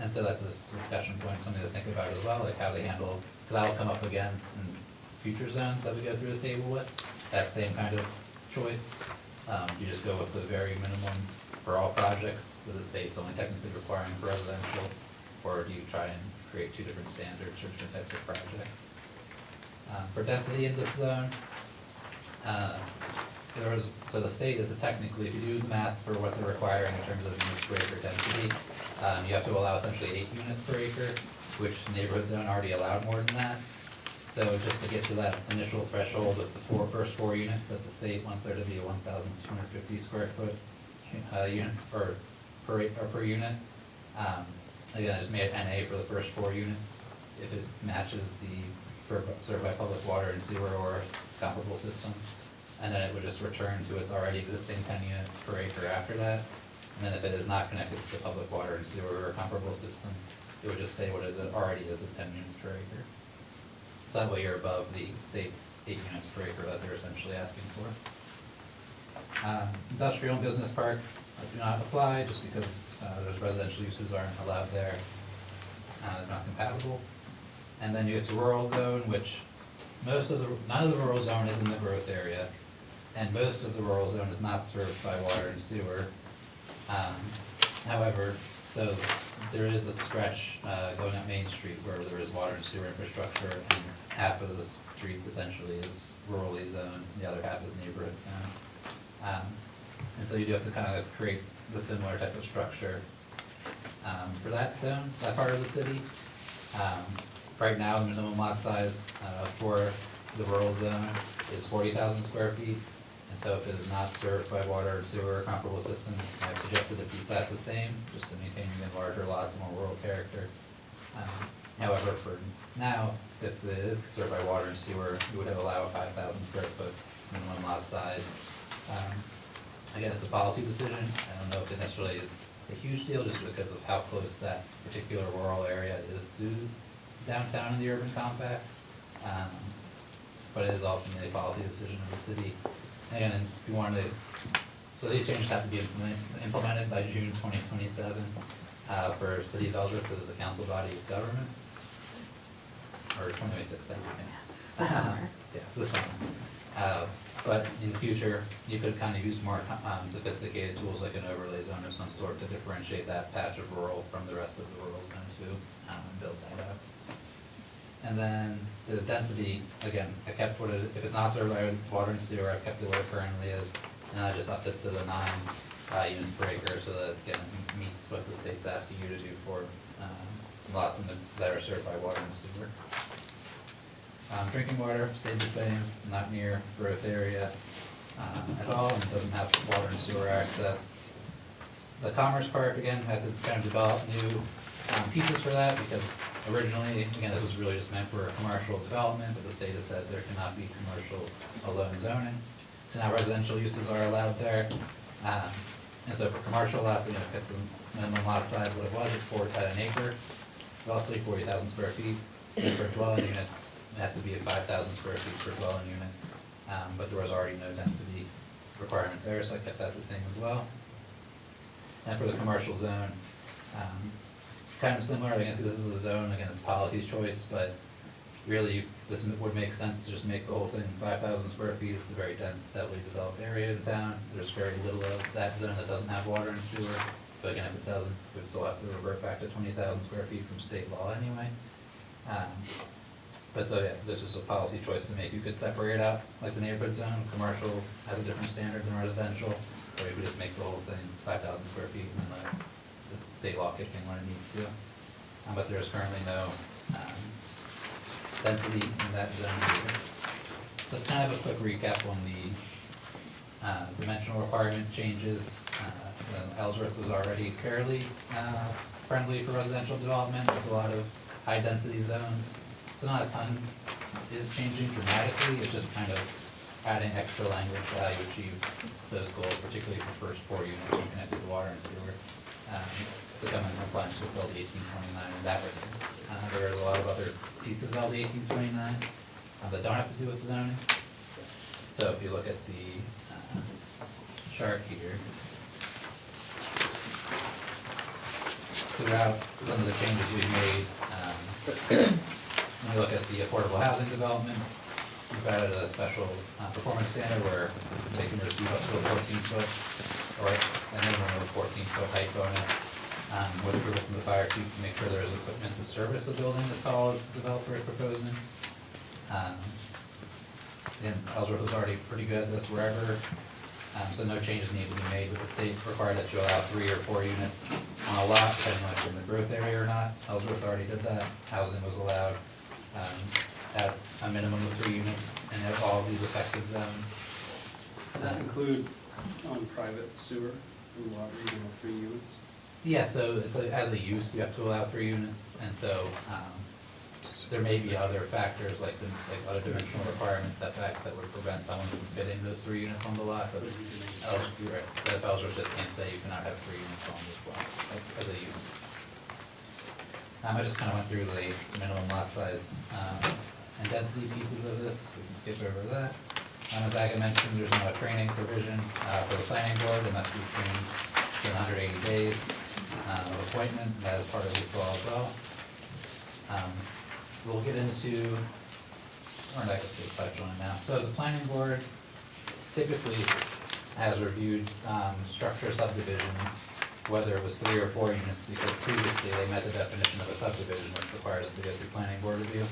And so that's a discussion point, something to think about as well, like how they handle, because that'll come up again in future zones that we go through the table with, that same kind of choice. You just go with the very minimum for all projects, with the state's only technically requiring for residential, or do you try and create 2 different standards for different types of projects? For density in this zone, so the state is technically, if you do the math for what they're requiring in terms of units per acre density, you have to allow essentially 8 units per acre, which neighborhood zone already allowed more than that. So just to get to that initial threshold with the first 4 units that the state wants there to be a 1,250 square foot unit per unit. Again, I just made it NA for the first 4 units. If it matches the served by public water and sewer or comparable system, and then it would just return to its already existing 10 units per acre after that. And then if it is not connected to the public water and sewer or comparable system, it would just stay what it already is at 10 units per acre. So that way you're above the state's 8 units per acre that they're essentially asking for. Industrial and business park do not apply, just because those residential uses aren't allowed there. They're not compatible. And then you get to rural zone, which none of the rural zone is in the growth area, and most of the rural zone is not served by water and sewer. However, so there is a stretch going up Main Street where there is water and sewer infrastructure, and half of the street essentially is rurally zoned, and the other half is neighborhood zoned. And so you do have to kind of create the similar type of structure for that zone, that part of the city. Right now, the minimum lot size for the rural zone is 40,000 square feet. And so if it is not served by water or sewer or comparable system, I've suggested to keep that the same, just to maintain the larger lots, more rural character. However, for now, if it is served by water and sewer, you would allow a 5,000 square foot minimum lot size. Again, it's a policy decision. I don't know if it necessarily is a huge deal, just because of how close that particular rural area is to downtown in the urban compact. But it is ultimately a policy decision of the city. Again, and if you wanted to, so these changes have to be implemented by June 2027 for City of Ellsworth, because it's a council body of government. Or 2026, I think. This summer. Yeah, this summer. But in the future, you could kind of use more sophisticated tools like an overlay zone of some sort to differentiate that patch of rural from the rest of the rural zone too, and build that out. And then the density, again, I kept what it, if it's not served by water and sewer, I've kept it where it currently is, and I just upped it to the 9 units per acre, so that again meets what the state's asking you to do for lots that are served by water and sewer. Drinking water stayed the same, not near growth area at all, and doesn't have water and sewer access. The Commerce Park, again, had to kind of develop new pieces for that, because originally, again, this was really just meant for commercial development, but the state has said there cannot be commercial alone zoning. So now residential uses are allowed there. And so for commercial lots, again, I kept the minimum lot size what it was at an acre, roughly 40,000 square feet. And for dwelling units, it has to be at 5,000 square feet per dwelling unit. But there was already no density requirement there, so I kept that the same as well. And for the commercial zone, kind of similar, again, this is a zone, again, it's policy's choice, but really, this would make sense to just make the whole thing 5,000 square feet. It's a very dense, heavily developed area in town. There's very little of that zone that doesn't have water and sewer. But again, if it doesn't, we'd still have to revert back to 20,000 square feet from state law anyway. But so yeah, this is a policy choice to make. You could separate out, like the neighborhood zone, commercial has a different standard than residential, or you could just make the whole thing 5,000 square feet and let the state law kick in when it needs to. But there's currently no density in that zone either. So it's kind of a quick recap on the dimensional requirement changes. Ellsworth was already fairly friendly for residential development with a lot of high density zones. So not a ton is changing dramatically, it's just kind of adding extra language to how you achieve those goals, particularly for first 4 units when connected to water and sewer. To come in compliance with LD 1829 in that regard. There is a lot of other pieces of LD 1829 that don't have to do with zoning. So if you look at the chart here, throughout some of the changes we've made, when you look at the affordable housing developments, we've added a special performance standard where they can receive up to a 14-foot or a minimum of a 14-foot height bonus. With approval from the fire chief to make sure there is equipment to service a building as tall as the developer is proposing. Again, Ellsworth was already pretty good at this wherever, so no changes need to be made, but the state required that you allow 3 or 4 units on a lot, depending on if you're in the growth area or not. Ellsworth already did that. Housing was allowed at a minimum of 3 units in all of these affected zones. Does that include on private sewer and water, even with 3 units? Yeah, so it's as a use, you have to allow 3 units, and so there may be other factors like other dimensional requirements, setbacks that would prevent someone from fitting those 3 units on the lot, but if Ellsworth just can't say you cannot have 3 units on this lot as a use. I just kind of went through the minimum lot size and density pieces of this. We can skip over that. As Aga mentioned, there's now a training provision for the planning board, and must be trained within 180 days of appointment. That is part of this law as well. We'll get into, or I guess we'll touch on it now. So the planning board typically has reviewed structure subdivisions, whether it was 3 or 4 units, because previously they met the definition of a subdivision, which requires them to go through planning board review.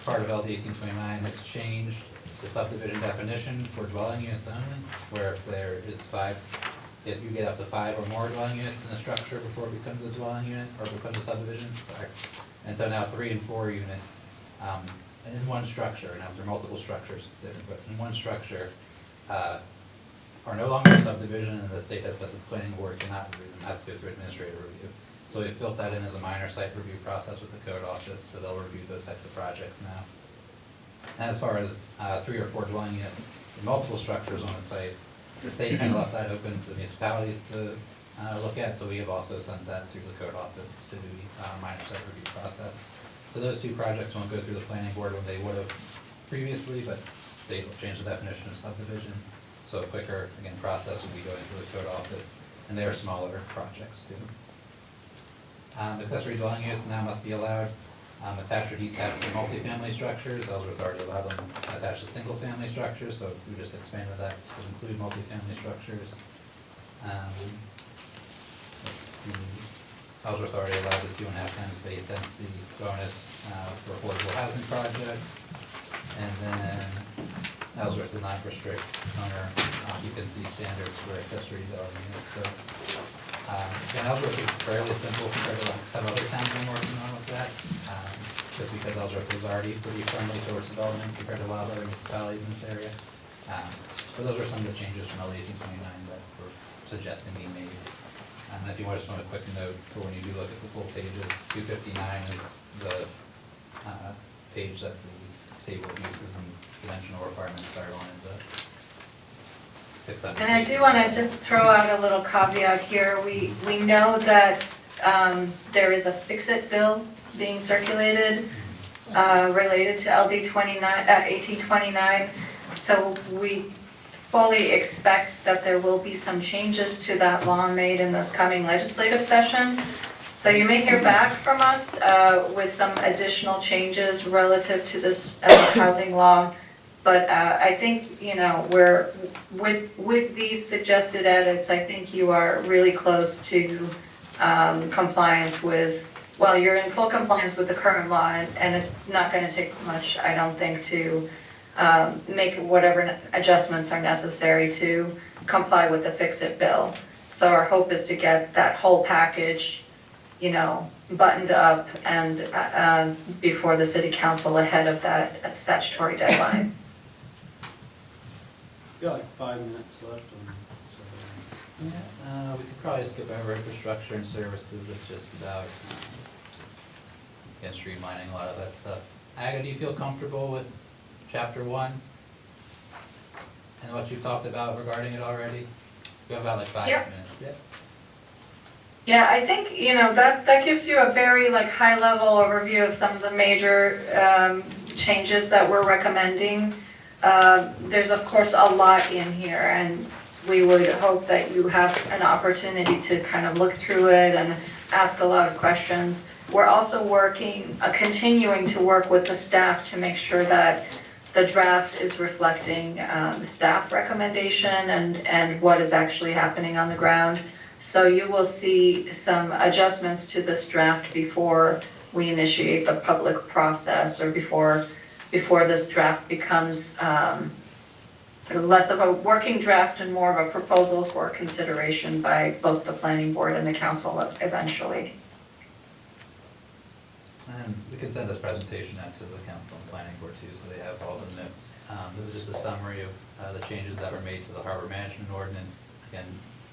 Part of LD 1829 has changed the subdivision definition for dwelling units only, where if it's 5, if you get up to 5 or more dwelling units in a structure before it becomes a dwelling unit, or becomes a subdivision, sorry. And so now 3 and 4 unit, in one structure, now if there are multiple structures, it's different, but in one structure, are no longer a subdivision, and the state has said the planning board cannot review them, has to go through administrative review. So we've built that in as a minor site review process with the code office, so they'll review those types of projects now. And as far as 3 or 4 dwelling units, multiple structures on a site, the state kind of left that open to municipalities to look at, so we have also sent that through the code office to do the minor site review process. So those 2 projects won't go through the planning board when they would have previously, but state will change the definition of subdivision. So a quicker, again, process will be going through the code office, and they are smaller projects too. Accessory dwelling units now must be allowed attached or detached to multifamily structures. Ellsworth already allowed them attached to single-family structures, so we just expanded that to include multifamily structures. Let's see. Ellsworth already allowed the 2.5 times base density bonus for affordable housing projects. And then Ellsworth did not restrict owner occupancy standards for accessory dwelling units. So, again, Ellsworth is fairly simple compared to some other towns I'm working on with that. Just because Ellsworth is already pretty friendly towards development compared to a lot of other municipalities in this area. But those are some of the changes from LD 1829 that we're suggesting being made. And if you just want a quick note for when you do look at the full pages, 259 is the page that the table of uses and dimensional requirements start on, and the 600. And I do want to just throw out a little caveat here. We know that there is a fix-it bill being circulated related to LD 1829. So we fully expect that there will be some changes to that law made in this coming legislative session. So you may hear back from us with some additional changes relative to this housing law. But I think, you know, we're, with these suggested edits, I think you are really close to compliance with, well, you're in full compliance with the current law, and it's not going to take much, I don't think, to make whatever adjustments are necessary to comply with the fix-it bill. So our hope is to get that whole package, you know, buttoned up and before the city council ahead of that statutory deadline. We've got like 5 minutes left on, so. Yeah, we could probably skip over infrastructure and services. It's just about again, streamlining a lot of that stuff. Aga, do you feel comfortable with chapter 1 and what you've talked about regarding it already? We have about like 5 Yep. minutes. Yeah. Yeah, I think, you know, that gives you a very like high-level overview of some of the major changes that we're recommending. There's of course a lot in here, and we would hope that you have an opportunity to kind of look through it and ask a lot of questions. We're also continuing to work with the staff to make sure that the draft is reflecting the staff recommendation and what is actually happening on the ground. So you will see some adjustments to this draft before we initiate the public process, or before this draft becomes less of a working draft and more of a proposal for consideration by both the planning board and the council eventually. And we can send this presentation out to the council and planning board too, so they have all the notes. This is just a summary of the changes that were made to the harbor management ordinance, again,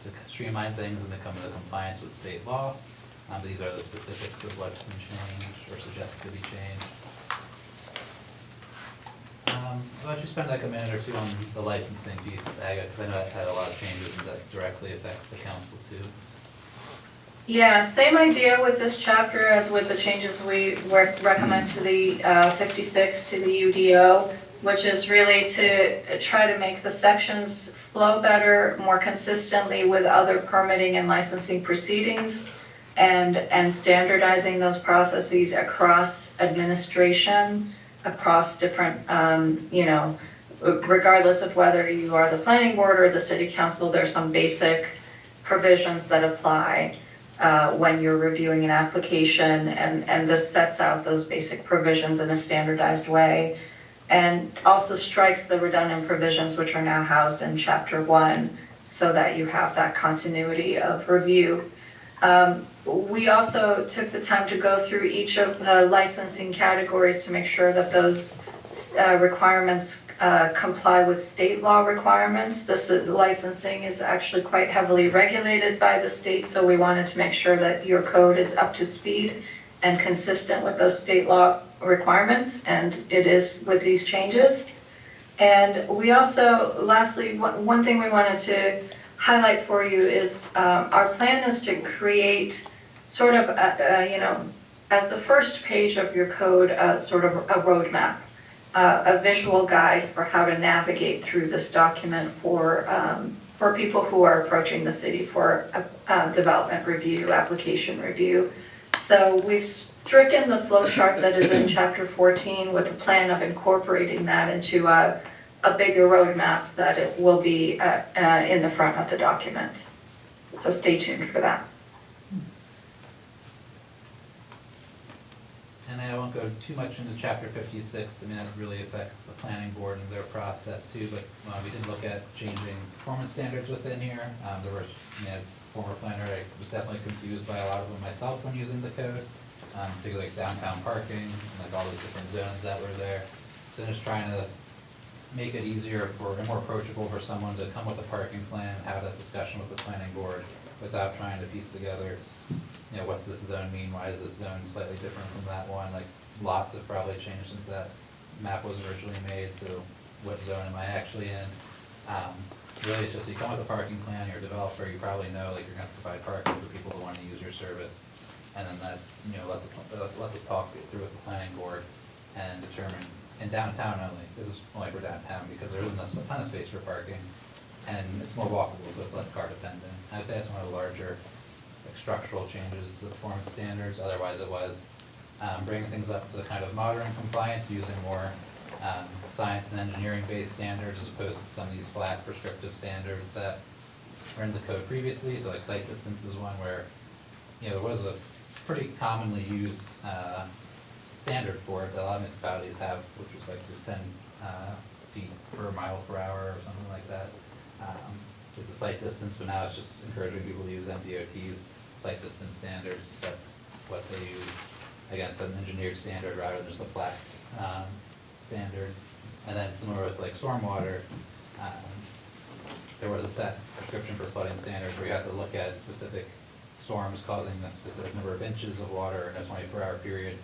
to streamline things and to come into compliance with state law. These are the specifics of what's been changed or suggested to be changed. Why don't you spend like a minute or two on the licensing piece, Aga, because I know that had a lot of changes and that directly affects the council too. Yeah, same idea with this chapter as with the changes we recommend to the 56 to the UDO. which is really to try to make the sections flow better, more consistently with other permitting and licensing proceedings, and standardizing those processes across administration, across different, regardless of whether you are the planning board or the city council, there's some basic provisions that apply when you're reviewing an application, and this sets out those basic provisions in a standardized way, and also strikes the redundant provisions which are now housed in Chapter 1, so that you have that continuity of review. We also took the time to go through each of the licensing categories to make sure that those requirements comply with state law requirements. This licensing is actually quite heavily regulated by the state, so we wanted to make sure that your code is up to speed and consistent with those state law requirements, and it is with these changes. And we also, lastly, one thing we wanted to highlight for you is our plan is to create sort of, as the first page of your code, sort of a roadmap, a visual guide for how to navigate through this document for people who are approaching the city for development review, application review. So we've stricken the flow chart that is in Chapter 14 with the plan of incorporating that into a bigger roadmap that it will be in the front of the document. So stay tuned for that. And I won't go too much into Chapter 56, I mean, that really affects the planning board and their process too, but we did look at changing performance standards within here. There were, as former planner, I was definitely confused by a lot of them myself when using the code, particularly like downtown parking, and like all those different zones that were there. So just trying to make it easier and more approachable for someone to come with a parking plan, have that discussion with the planning board without trying to piece together, what's this zone mean, why is this zone slightly different from that one, like lots have probably changed since that map was originally made, so what zone am I actually in? Really it's just you come with a parking plan, you're a developer, you probably know like you're gonna provide parking for people who want to use your service, and then that, let the talk get through with the planning board and determine, in downtown only, this is only for downtown because there isn't a ton of space for parking, and it's more walkable, so it's less car dependent. I would say it's one of the larger structural changes to the performance standards. Otherwise it was bringing things up to kind of modern compliance using more science and engineering based standards as opposed to some of these flat prescriptive standards that were in the code previously. So like site distance is one where there was a pretty commonly used standard for it that a lot of municipalities have, which was like the 10 feet per mile per hour or something like that. Is the site distance, but now it's just encouraging people to use MDOT's site distance standards to set what they use. Again, it's an engineered standard rather than just a flat standard. And then similar with like stormwater, there was a set prescription for flooding standards where you have to look at specific storms causing a specific number of inches of water in a 24-hour period.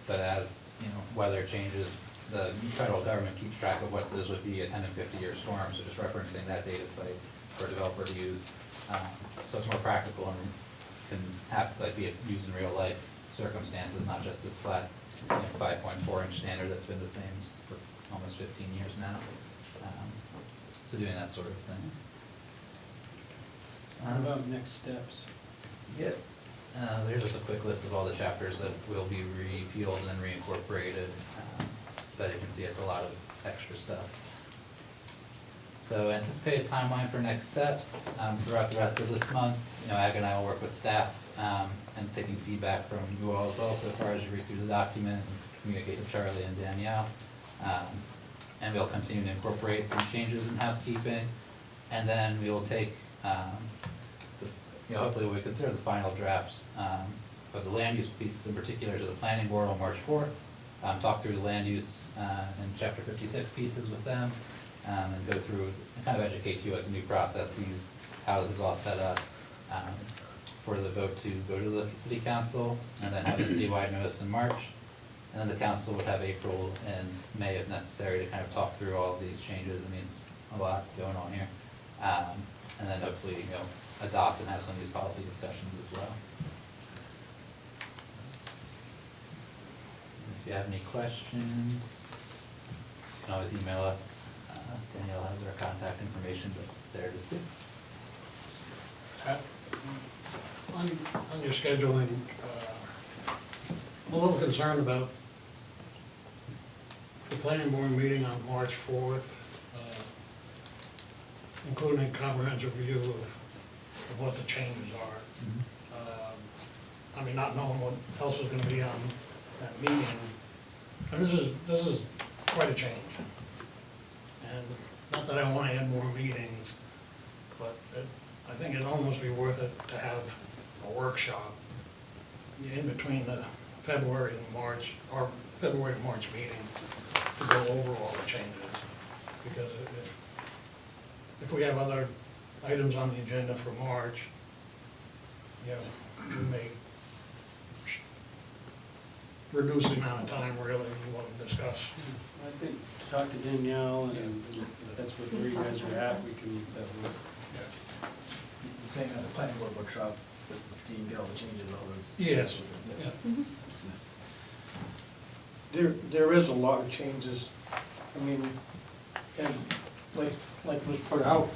But as weather changes, the federal government keeps track of what those would be a 10 and 50-year storm, so just referencing that data site for a developer to use. So it's more practical and can have be used in real life circumstances, not just this flat 5.4-inch standard that's been the same for almost 15 years now. So doing that sort of thing. What about next steps? Yep. There's just a quick list of all the chapters that will be repealed and reincorporated. But you can see it's a lot of extra stuff. So anticipate a timeline for next steps throughout the rest of this month. Ag and I will work with staff and taking feedback from you all as well so far as you read through the document and communicate with Charlie and Danielle. And we'll continue to incorporate some changes in housekeeping. And then we will take, hopefully we consider the final drafts of the land use pieces in particular to the planning board on March 4th. Talk through the land use and Chapter 56 pieces with them, and go through and kind of educate you what the new processes, how this is all set up for the vote to go to the city council, and then have a citywide notice in March. And then the council would have April and May if necessary to kind of talk through all of these changes. I mean, it's a lot going on here. And then hopefully, adopt and have some of these policy discussions as well. If you have any questions. can always email us. Danielle has our contact information, but there it is too. On your scheduling, I'm a little concerned about the planning board meeting on March 4th, including a comprehensive review of what the changes are. I mean, not knowing what else is gonna be on that meeting. And this is quite a change. And not that I wanna add more meetings, but I think it'd almost be worth it to have a workshop in between the February and March, or February and March meeting to go over all the changes. Because if we have other items on the agenda for March, you know, we may reduce the amount of time really we want to discuss. I think, talk to Danielle, and if that's what, where you guys are at, we can, that will. You're saying at the planning board workshop with this team, get all the changes, all those. Yes. Yeah. There is a lot of changes. I mean, and like was put out,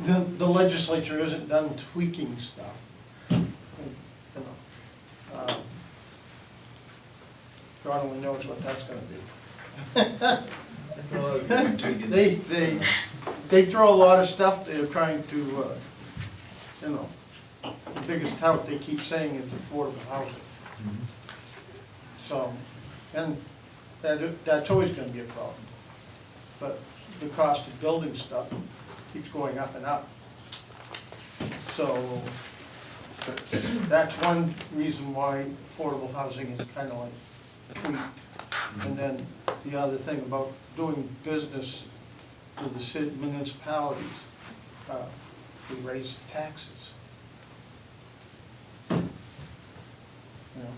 the legislature isn't done tweaking stuff. You know, God only knows what that's gonna be. They throw a lot of stuff, they're trying to, you know, the biggest tout they keep saying is affordable housing. So, and that's always gonna be a problem. But the cost of building stuff keeps going up and up. So, that's one reason why affordable housing is kind of like tweaked. And then the other thing about doing business with the city municipalities, we raise taxes. You know,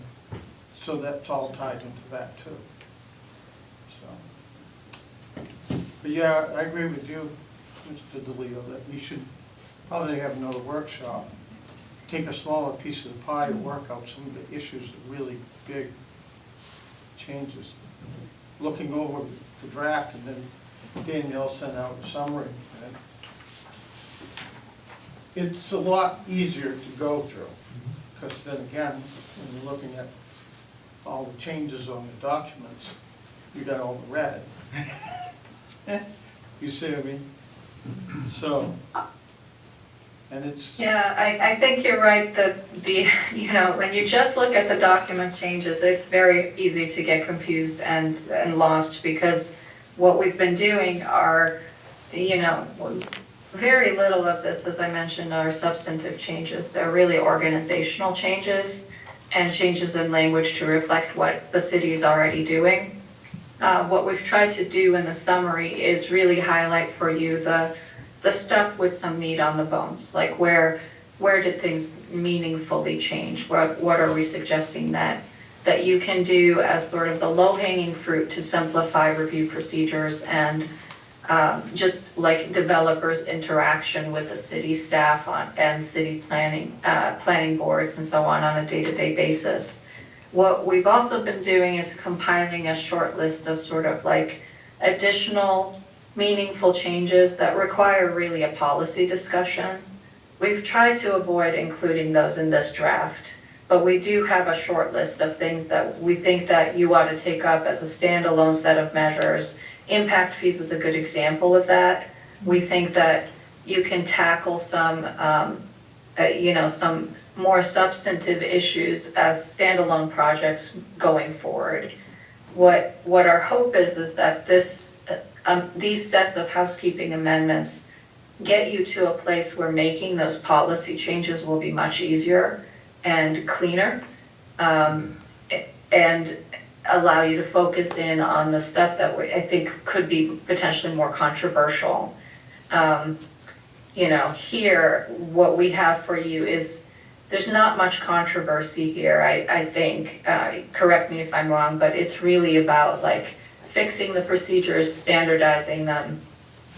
so that's all tied into that too. So, but yeah, I agree with you, Mr. DeLeo, that we should probably have another workshop. Take a smaller piece of the pie and work out some of the issues, the really big changes. Looking over the draft, and then Danielle sent out a summary. It's a lot easier to go through, because then again, when you're looking at all the changes on the documents, you got all the red. You see what I mean? So, and it's... Yeah, I think you're right, you know, when you just look at the document changes, it's very easy to get confused and lost, because what we've been doing are, you know, very little of this, as I mentioned, are substantive changes. They're really organizational changes and changes in language to reflect what the city's already doing. What we've tried to do in the summary is really highlight for you the stuff with some meat on the bones, like where did things meaningfully change? What are we suggesting that you can do as sort of the low-hanging fruit to simplify review procedures and just like developers' interaction with the city staff and city planning boards and so on a day-to-day basis. What we've also been doing is compiling a short list of sort of like additional meaningful changes that require really a policy discussion. We've tried to avoid including those in this draft, but we do have a short list of things that we think that you ought to take up as a standalone set of measures. Impact fees is a good example of that. We think that you can tackle some, you know, some more substantive issues as standalone projects going forward. What our hope is that these sets of housekeeping amendments get you to a place where making those policy changes will be much easier and cleaner, and allow you to focus in on the stuff that I think could be potentially more controversial. You know, here, what we have for you is, there's not much controversy here, I think, correct me if I'm wrong, but it's really about like fixing the procedures, standardizing them,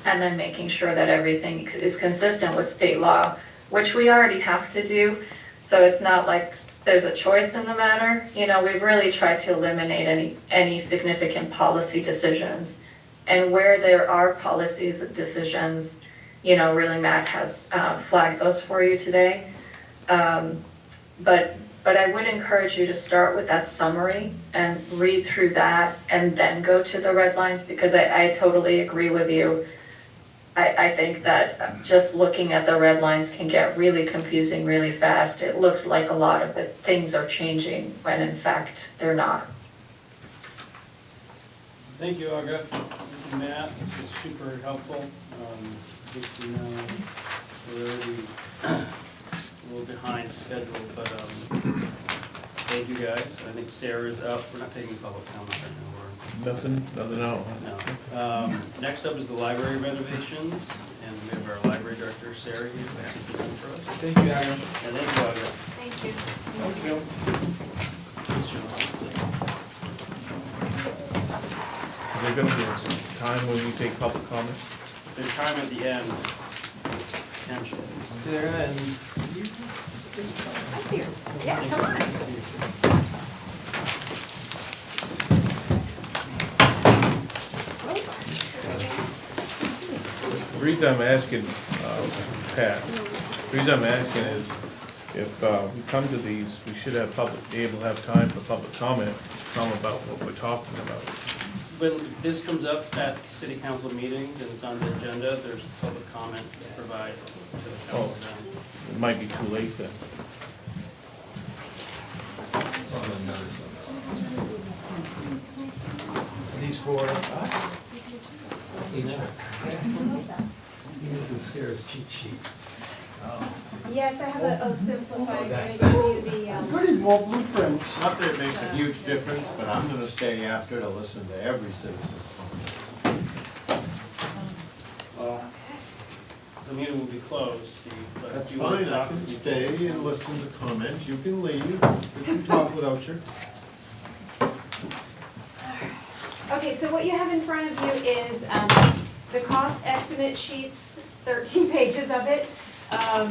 and then making sure that everything is consistent with state law, which we already have to do. So it's not like there's a choice in the matter. You know, we've really tried to eliminate any significant policy decisions And where there are policies, decisions, you know, really Matt has flagged those for you today. But I would encourage you to start with that summary and read through that and then go to the red lines, because I totally agree with you. I think that just looking at the red lines can get really confusing really fast. It looks like a lot of it, things are changing when in fact they're not. Thank you, Olga. Thank you, Matt. This was super helpful. Good to know we're already a little behind schedule, but thank you guys. I think Sarah's up. We're not taking public comment right now. Nothing out. No. Next up is the library renovations, and we have our library director, Sarah, here to present for us. Thank you, Aaron. And thank you, Olga. Thank you. Thank you. Is there gonna be a time when you take public comments? There's time at the end, potentially. Sarah and I see her. Yeah, come on. The reason I'm asking, Pat, the reason I'm asking is, if we come to these, we should have be able to have time for public comment, about what we're talking about. When this comes up at city council meetings and it's on the agenda, there's public comment to provide to the council then. It might be too late then. these for us? This is Sarah's cheat sheet. Yes, I have a simplified, That's- Goody, more blueprints. Not that it makes a huge difference, but I'm gonna stay after to listen to every citizen's comment. Well, the meeting will be closed, Steve, but That's if you want fine, to I talk. can stay and listen to comments, you can leave, you can talk without you. Okay, so what you have in front of you is the cost estimate sheets, 13 pages of it. I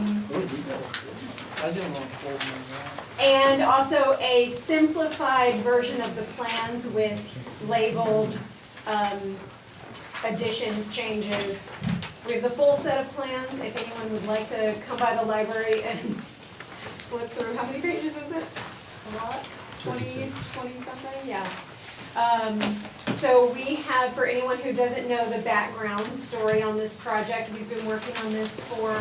didn't want to hold my And also a simplified version of the plans with labeled additions, changes. We have the full set of plans, if anyone would like to come by the library and flip through, how many pages is it? A lot? 20 something, yeah. So we have, for anyone who doesn't know the background story on this project, we've been working on this for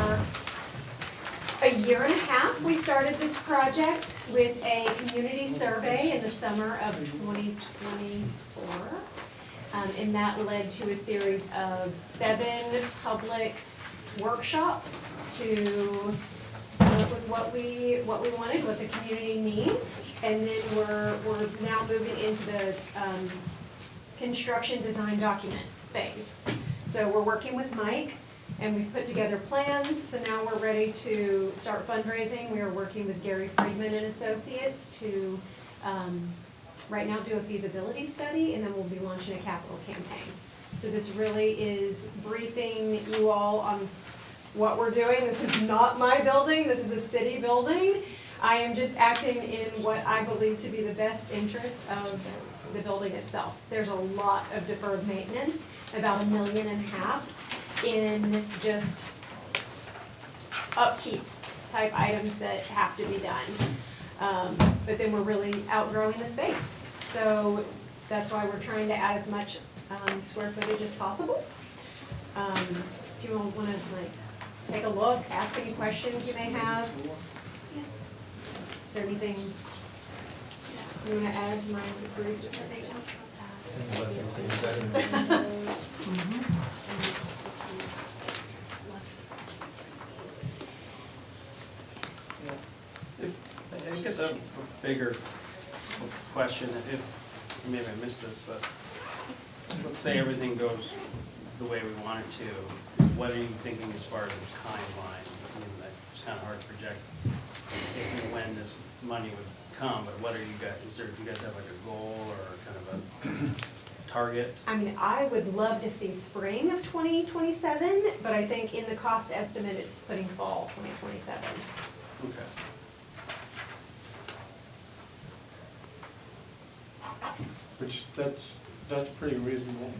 a year and a half. We started this project with a community survey in the summer of 2024. And that led to a series of 7 public workshops to come up with what we wanted, what the community needs. And then we're now moving into the construction design document phase. So we're working with Mike, and we've put together plans, so now we're ready to start fundraising. We are working with Gary Friedman and Associates to, right now, do a feasibility study, and then we'll be launching a capital campaign. So this really is briefing you all on what we're doing. This is not my building, this is a city building. I am just acting in what I believe to be the best interest of the building itself. There's a lot of deferred maintenance, about $1.5 million in just upkeep type items that have to be done. But then we're really outgrowing the space. So that's why we're trying to add as much square footage as possible. If you all wanna take a look, ask any questions you may have. Is there anything you wanna add to my brief just right now? Let's see, is that in I guess I have a bigger question, if, maybe I missed this, but let's say everything goes the way we want it to, what are you thinking as far as a timeline? I mean, it's kind of hard to project if and when this money would come, but what are you guys, do you guys have like a goal or kind of a target? I mean, I would love to see spring of 2027, but I think in the cost estimate, it's putting fall 2027. Okay. Which, that's pretty reasonable.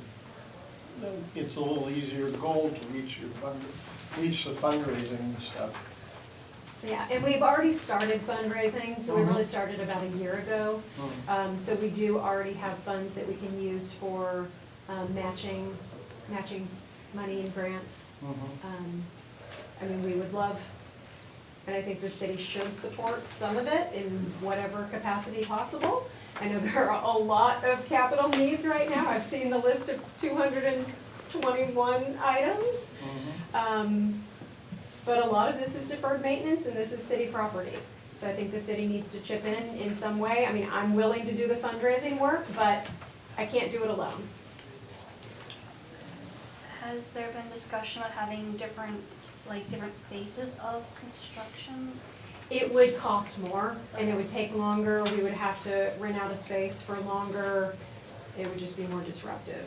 it's a little easier goal to reach reach the fundraising and stuff. So, yeah, and we've already started fundraising, so we really started about a year ago. So we do already have funds that we can use for matching money and grants. I mean, we would love, and I think the city should support some of it in whatever capacity possible. I know there are a lot of capital needs right now. I've seen the list of 221 items. But a lot of this is deferred maintenance, and this is city property. So I think the city needs to chip in some way. I mean, I'm willing to do the fundraising work, but I can't do it alone. Has there been discussion about having different phases of construction? It would cost more, and it would take longer. We would have to rent out a space for longer. It would just be more disruptive.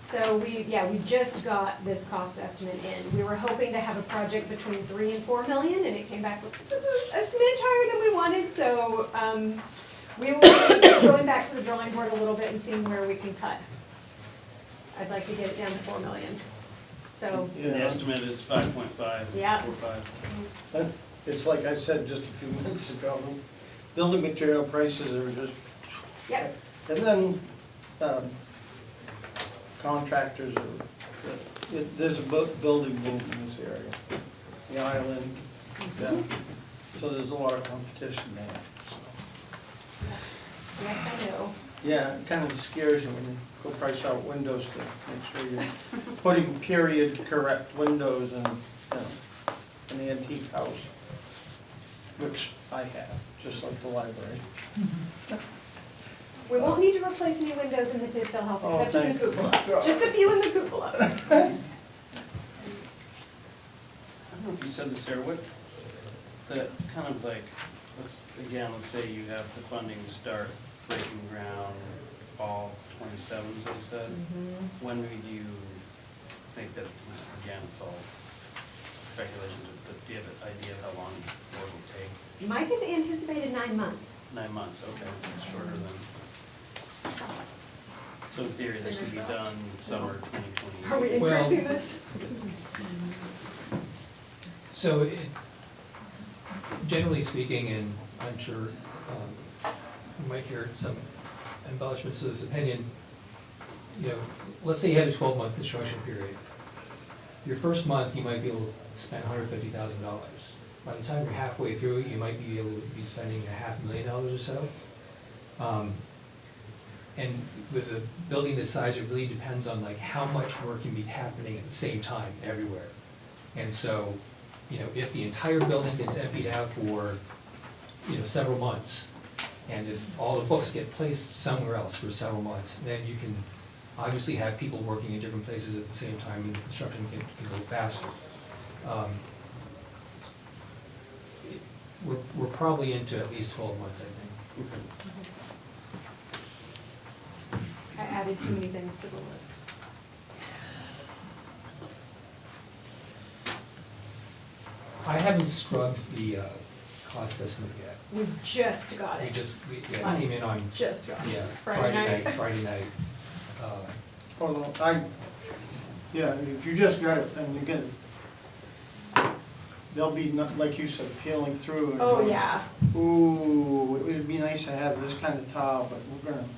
So we just got this cost estimate in. We were hoping to have a project between 3 and 4 million, and it came back with a smidge higher than we wanted, so, we will be going back to the drawing board a little bit and seeing where we can cut. I'd like to get it down to 4 million, so. The estimate is 5.5. Yeah. 4.5. It's like I said just a few minutes ago, building material prices are just. Yep. And then, contractors are, there's a building boom in this area, the island, yeah. So there's a lot of competition there, so. Yes, I know. Yeah, it kind of scares you when you go price out windows to make sure you're putting period correct windows in, an antique house, which I have, just like the library. We won't need to replace any windows in the Tisdale house Oh, except in the thank cupola. God. Just a few in the cupola. I don't know if you said this, Sarah, what, the kind of like, let's say you have the funding to start breaking ground fall 27, as you said. When would you think that, again, it's all speculation, but do you have an idea of how long this work will take? Mike has anticipated 9 months. 9 months, okay, that's shorter than. So in theory, this could be done summer 2020. Are we Well- increasing this? So, generally speaking, and I'm sure you might hear some embellishments to this opinion, let's say you had a 12-month construction period. Your first month, you might be able to spend $150,000. By the time you're halfway through it, you might be able to be spending $500,000 or so. And with a building this size, it really depends on how much work can be happening at the same time everywhere. And so, if the entire building gets emptied out for, several months, and if all the books get placed somewhere else for several months, then you can obviously have people working in different places at the same time, and the construction can go faster. We're probably into at least 12 months, I think. I added too many things to the list. I haven't scrubbed the cost estimate yet. We just got We it. just, it came in on, Just got it. yeah, Friday night. Friday night. Oh, no, yeah, if you just got it, and you get it, they'll be, like you said, peeling through. And Oh, going, yeah. Ooh, it would be nice to have this kind of tile, but we're gonna.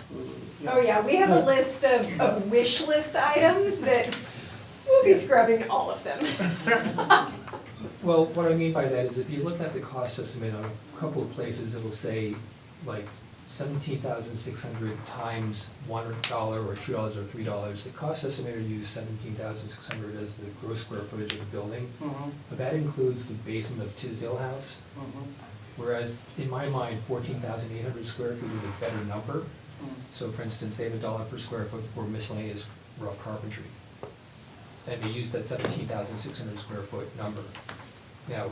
Oh, yeah, we have a list of wish list items that we'll be scrubbing all of them. Well, what I mean by that is if you look at the cost estimate on a couple of places, it'll say like 17,600 times $1 or $2 or $3. The cost estimator used 17,600 as the gross square footage of the building, but that includes the basement of Tisdale House. Whereas in my mind, 14,800 square feet is a better number. So for instance, they have $1 per square foot for miscellaneous rough carpentry. And they use that 17,600 square foot number. Now,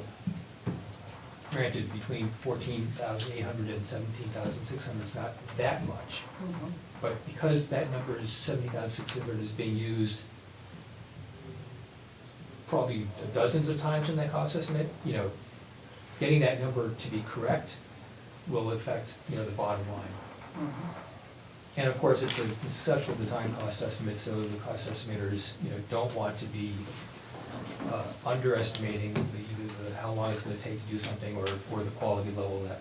granted, between 14,800 and 17,600 is not that much. But because that number is 17,600 is being used probably dozens of times in that cost estimate, getting that number to be correct will affect, you know, the bottom line. Mhm. And of course, it's a conceptual design cost estimate, so the cost estimators, you know, don't want to be underestimating either how long it's gonna take to do something or the quality level that,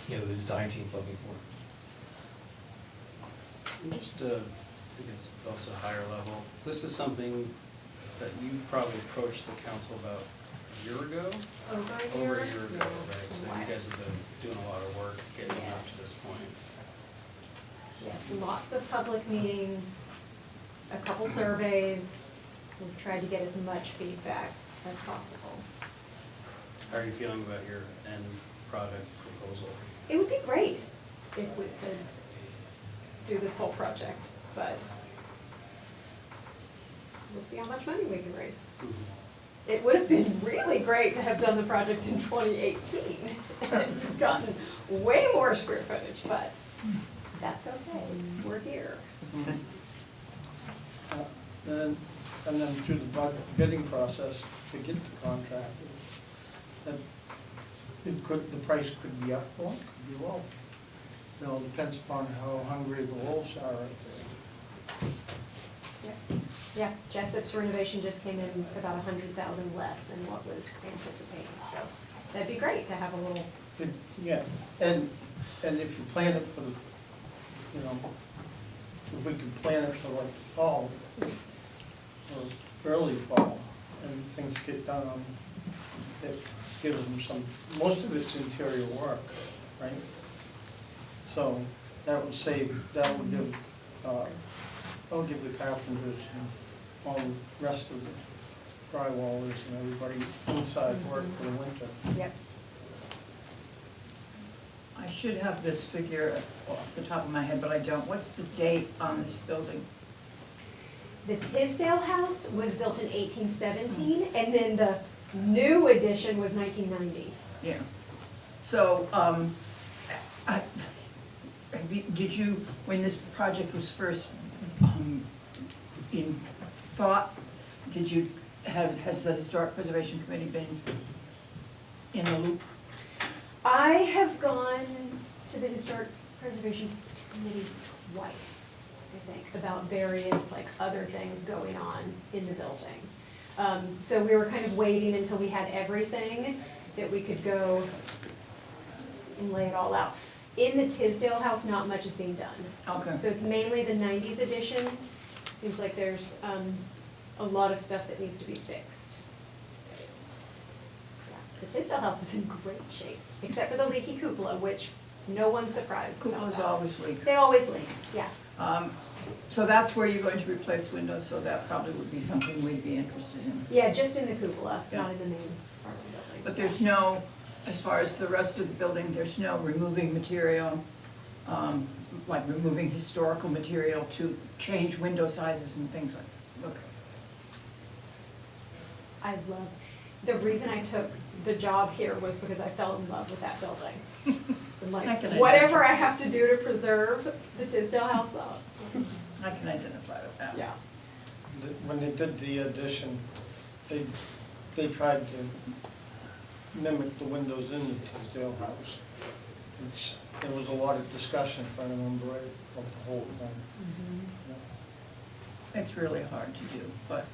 you know, the design team's looking for. And just, I think it's also higher level, this is something that you probably approached the council about a year ago? Over a Over year? a year ago, Yeah, right, so it's a you while. guys have been doing a lot of work getting up to this point. Yes, lots of public meetings, a couple surveys. We've tried to get as much feedback as possible. How are you feeling about your end product proposal? It would be great if we could do this whole project, but we'll see how much money we can raise. It would have been really great to have done the project in 2018 and gotten way more square footage, but that's okay, we're here. And then through the bidding process to get the contract, the price could be up or it could be low. You know, it depends upon how hungry the wolves are out there. Yeah, Jessup's renovation just came in about 100,000 less than what was anticipated, so that'd be great to have a little, Yeah, and if you plan it for the, you know, if we could plan it for like the fall, or early fall, and things get done on, it gives them some, most of it's interior work, right? So that would give the carpenters and all the rest of the drywallers and everybody inside work for the winter. yep. I should have this figure off the top of my head, but I don't. What's the date on this building? The Tisdale House was built in 1817, and then the new addition was 1990. Yeah. So, did you, when this project was first in thought, has the Historic Preservation Committee been in the loop? I have gone to the Historic Preservation Committee twice, I think, about various like other things going on in the building. So we were kind of waiting until we had everything that we could go and lay it all out. In the Tisdale House, not much is being done. Okay. So it's mainly the 90s edition. Seems like there's a lot of stuff that needs to be fixed. Yeah, the Tisdale House is in great shape, except for the leaky cupola, which no one's surprised about Cupolas that. always leak. They always leak, yeah. So that's where you're going to replace windows, so that probably would be something we'd be interested in. Yeah, just in the cupola, Yeah. not in the main part of the building. But there's no, as far as the rest of the building, there's no removing material, like removing historical material to change window sizes and things like that. Okay. I love, the reason I took the job here was because I fell in love with that building. So I'm I like, can whatever I have to do to preserve the Tisdale House up. I can identify with that. Yeah. When they did the addition, they tried to mimic the windows in the Tisdale House. There was a lot of discussion, if I remember right, of the whole thing. Yeah. It's really hard to do, but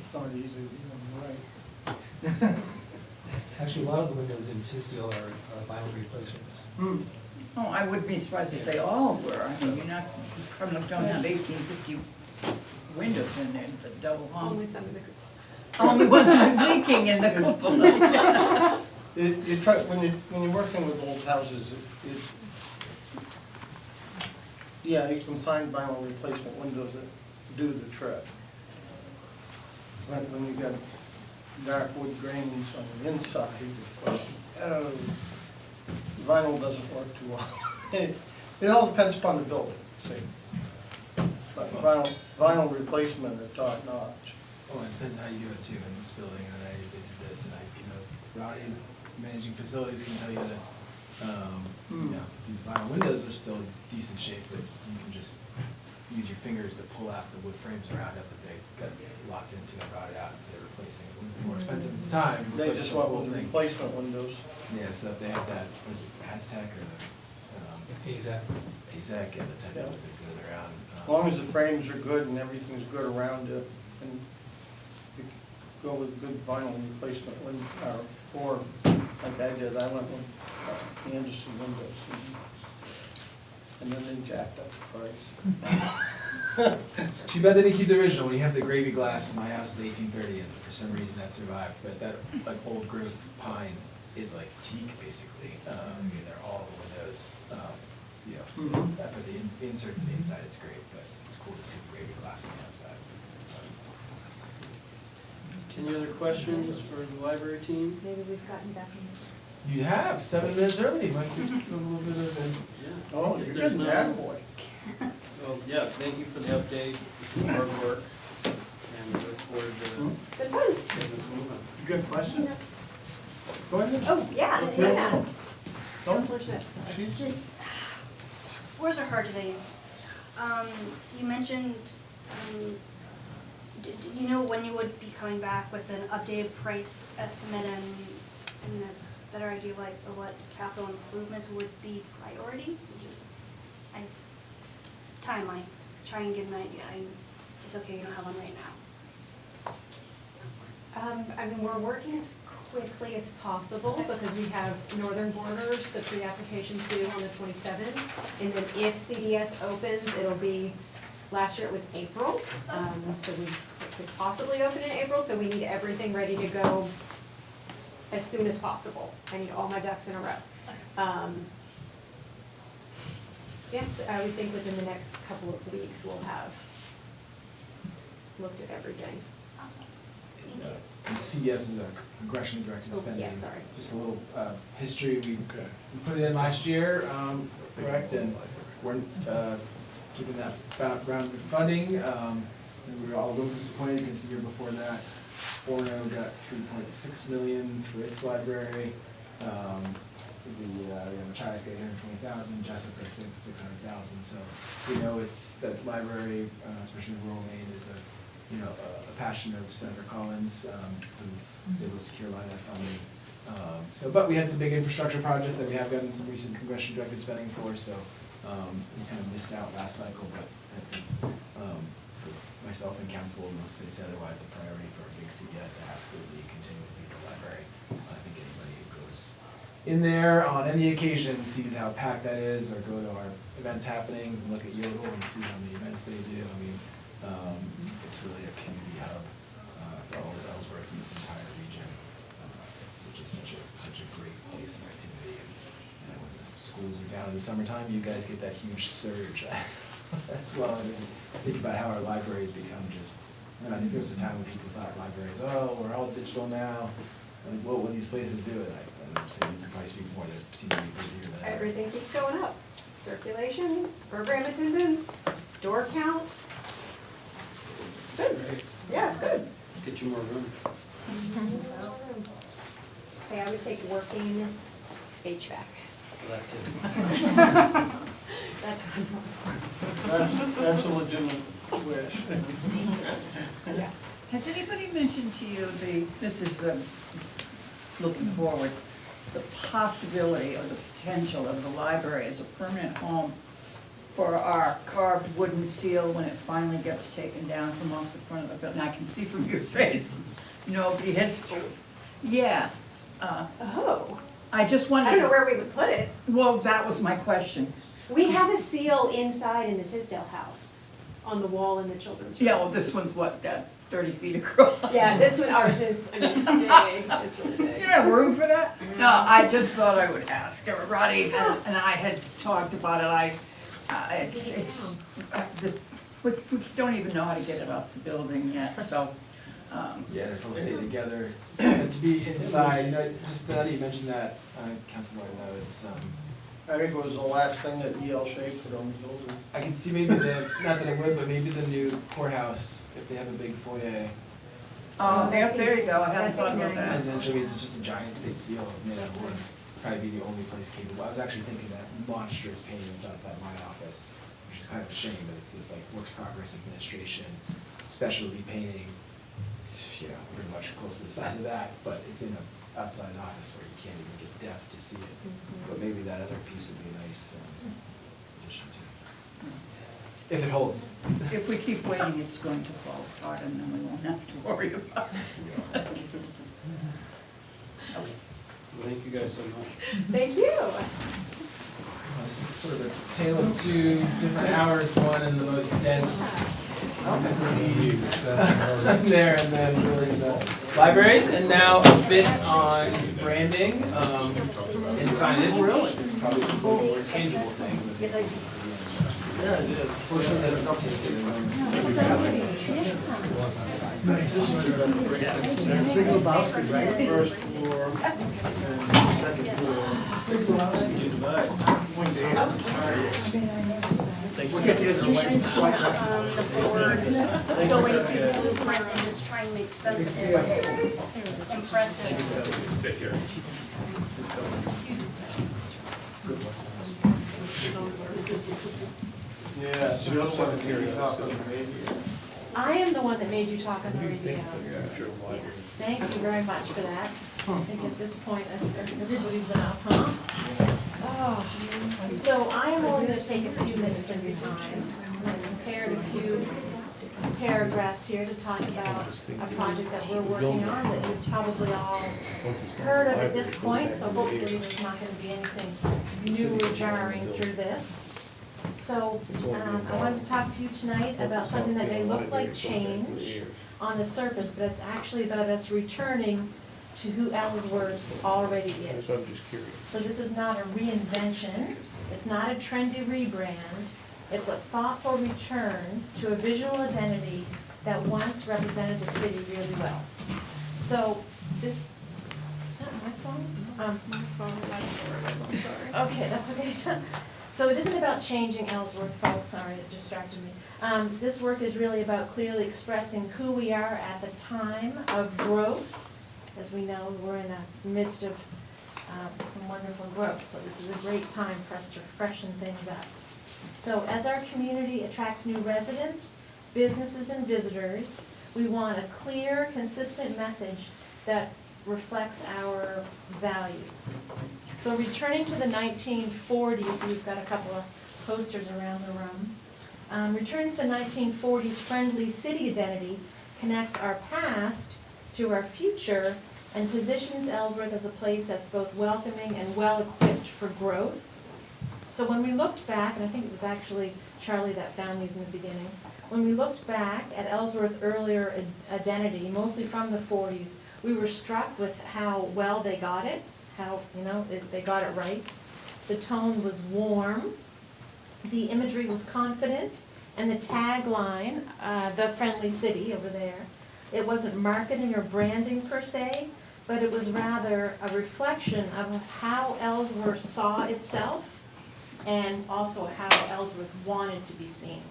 It's not easy, you're right. Actually, a lot of the windows in Tisdale are vinyl replacements. oh, I wouldn't be surprised if they all were. I mean, you probably don't have 1850 windows in there, the double hung. Only some of the, Only ones that are leaking in the cupola. You try, when you're working with old houses, yeah, you can find vinyl replacement windows that do the trick. When you got dark wood grains on the inside, it's like, oh, vinyl doesn't work too well. It all depends upon the building, see. But vinyl replacement are top notch. Well, it depends how you do it too. In this building, and I usually do this, and Roddy, managing facilities, can tell you that, these vinyl windows are still in decent shape, but you can just use your fingers to pull out the wood frames around it, but they got locked into and rotted out instead of replacing it. More expensive at the time. They replace just the went whole with the thing. replacement windows. Yeah, so if they have that, was it Aztec or the, Exactly. AZAC, yeah, the type Yeah. that goes around. As long as the frames are good and everything's good around it, and you go with good vinyl replacement or like I did, I went with Anderson windows. And then they jacked up the price. It's too bad they didn't keep the original. When you have the gravy glass, my house is 1830, and for some reason that survived. But that like old growth pine is like teak basically. I mean, they're all the windows. You know, but the inserts on the inside, it's great. But it's cool to see the gravy glass on the outside. Any other questions for the library team? Maybe we've gotten back in this. You have 7 minutes early. Might be a little bit of Yeah. Oh, If you're there's getting no- that boy. Well, yeah, thank you for the update, hard work, and we look forward to It's been fun. getting this moving. Good question. Go ahead. Oh, yeah, yeah. Counselor Smith. Just, words are hard today. You mentioned, did you know when you would be coming back with an updated price estimate and a better idea like of what capital improvements would be priority? Just, timeline, try and get an idea. It's okay, you don't have one right now. I mean, we're working as quickly as possible because we have Northern Borders, the pre-application's due on the 27th. And then if CDS opens, it'll be, last year it was April. So we could possibly open in April, so we need everything ready to go as soon as possible. I need all my ducks in a row. Yes, I would think within the next couple of weeks, we'll have looked at everything. Awesome. And, CES is a congressionally directed Oh, spending. yes, sorry. Just a little history, we put it in last year, correct, and we're keeping that round of funding. And we were all a little disappointed because the year before that, Orono got $3.6 million for its library. Machias got $820,000, Jessup got $600,000. So we know it's that library, especially in rural Maine, is a passion of Senator Collins, who was able to secure a lot of that funding. But we had some big infrastructure projects that we have gotten some recent congressional directed spending for, so we kind of missed out last cycle, but I think for myself and council, unless they say otherwise, the priority for a big CDS that has to be continue to be the library. I think anybody who goes in there on any occasion sees how packed that is, or go to our events happenings and look at Yodel and see how many events they do. I mean, it's really a community hub for all of Ellsworth and this entire region. It's just such a great place of activity. And when the schools are down in the summertime, you guys get that huge surge as well. I mean, think about how our libraries become just. I think there was a time when people thought libraries, oh, we're all digital now. Like, what will these places do? And I'm saying you can probably speak more. They seem to be busier than ever. Everything keeps going up. Circulation, program attendance, door count. Good. Yeah, it's good. Get you more room. Hey, I would take working HVAC. That too. That's what I'm That's a legitimate wish. yeah. Has anybody mentioned to you this is looking forward, the possibility or the potential of the library as a permanent home for our carved wooden seal when it finally gets taken down from off the front of the building? I can see from your face, nobody has, yeah. Oh, I just wondered. I don't know where we would put it. Well, that was my question. We have a seal inside in the Tisdale house, on the wall in the children's room. Yeah, well, this one's what, 30 feet across? Yeah, this one, ours is, I mean, it's big, it's really big. You don't have room for that? No, I just thought I would ask. Roddy and I had talked about it. We don't even know how to get it off the building yet, so. Yeah, and if we'll stay together, and to be inside, just now that you mentioned that, Councilor, it's, I think it was the last thing that EL Shea put on the building. I can see maybe not that I would, but maybe the new courthouse, if they have a big foyer. There you go, I hadn't thought about that. And then it's just a giant state seal made out of wood, probably be the only place capable. I was actually thinking that monstrous painting that's outside my office, which is kind of a shame, but it's this like works progress administration, specialty painting. It's, pretty much close to the size of that, but it's in a outside office where you can't even get depth to see it. But maybe that other piece would be a nice addition to it. If it holds. If we keep waiting, it's going to fall apart and then we won't have to worry about it. Thank you guys so much. Thank you. This is sort of a tale of two different hours, one in the most dense breeze there, and then really the libraries, and now a bit on branding and signage. It's probably the more tangible things. Yeah, it is. Fortunately, it doesn't take it enormous. Big Lebowski, right? First floor, and second floor. Big Lebowski. One day. We'll get the other way. The board, going through the blueprint and just trying to make sense of it. It's impressive. Take care. Yeah, so you also want to hear you talk on the radio. I am the one that made you talk on the radio. Yes, thank you very much for that. I think at this point, everybody's been up, huh? Oh, so I am only going to take a few minutes of your time. I prepared a few paragraphs here to talk about a project that we're working on that you've probably all heard of at this point, so hopefully there's not going to be anything new or jarring through this. So I wanted to talk to you tonight about something that may look like change on the surface, but it's actually about us returning to who Ellsworth already is. So I'm just curious. So this is not a reinvention, it's not a trendy rebrand, it's a thoughtful return to a visual identity that once represented the city really well. So this, is that my phone? My phone, I'm sorry. Okay, that's okay. So it isn't about changing Ellsworth, folks, sorry, it distracted me. This work is really about clearly expressing who we are at the time of growth. As we know, we're in the midst of some wonderful growth, so this is a great time for us to freshen things up. So as our community attracts new residents, businesses, and visitors, we want a clear, consistent message that reflects our values. So returning to the 1940s, we've got a couple of posters around the room. Returning to the 1940s friendly city identity connects our past to our future and positions Ellsworth as a place that's both welcoming and well-equipped for growth. So when we looked back, and I think it was actually Charlie that found these in the beginning, when we looked back at Ellsworth's earlier identity, mostly from the 40s, we were struck with how well they got it, how, they got it right. The tone was warm, the imagery was confident, and the tagline, the friendly city over there, it wasn't marketing or branding per se, but it was rather a reflection of how Ellsworth saw itself and also how Ellsworth wanted to be seen.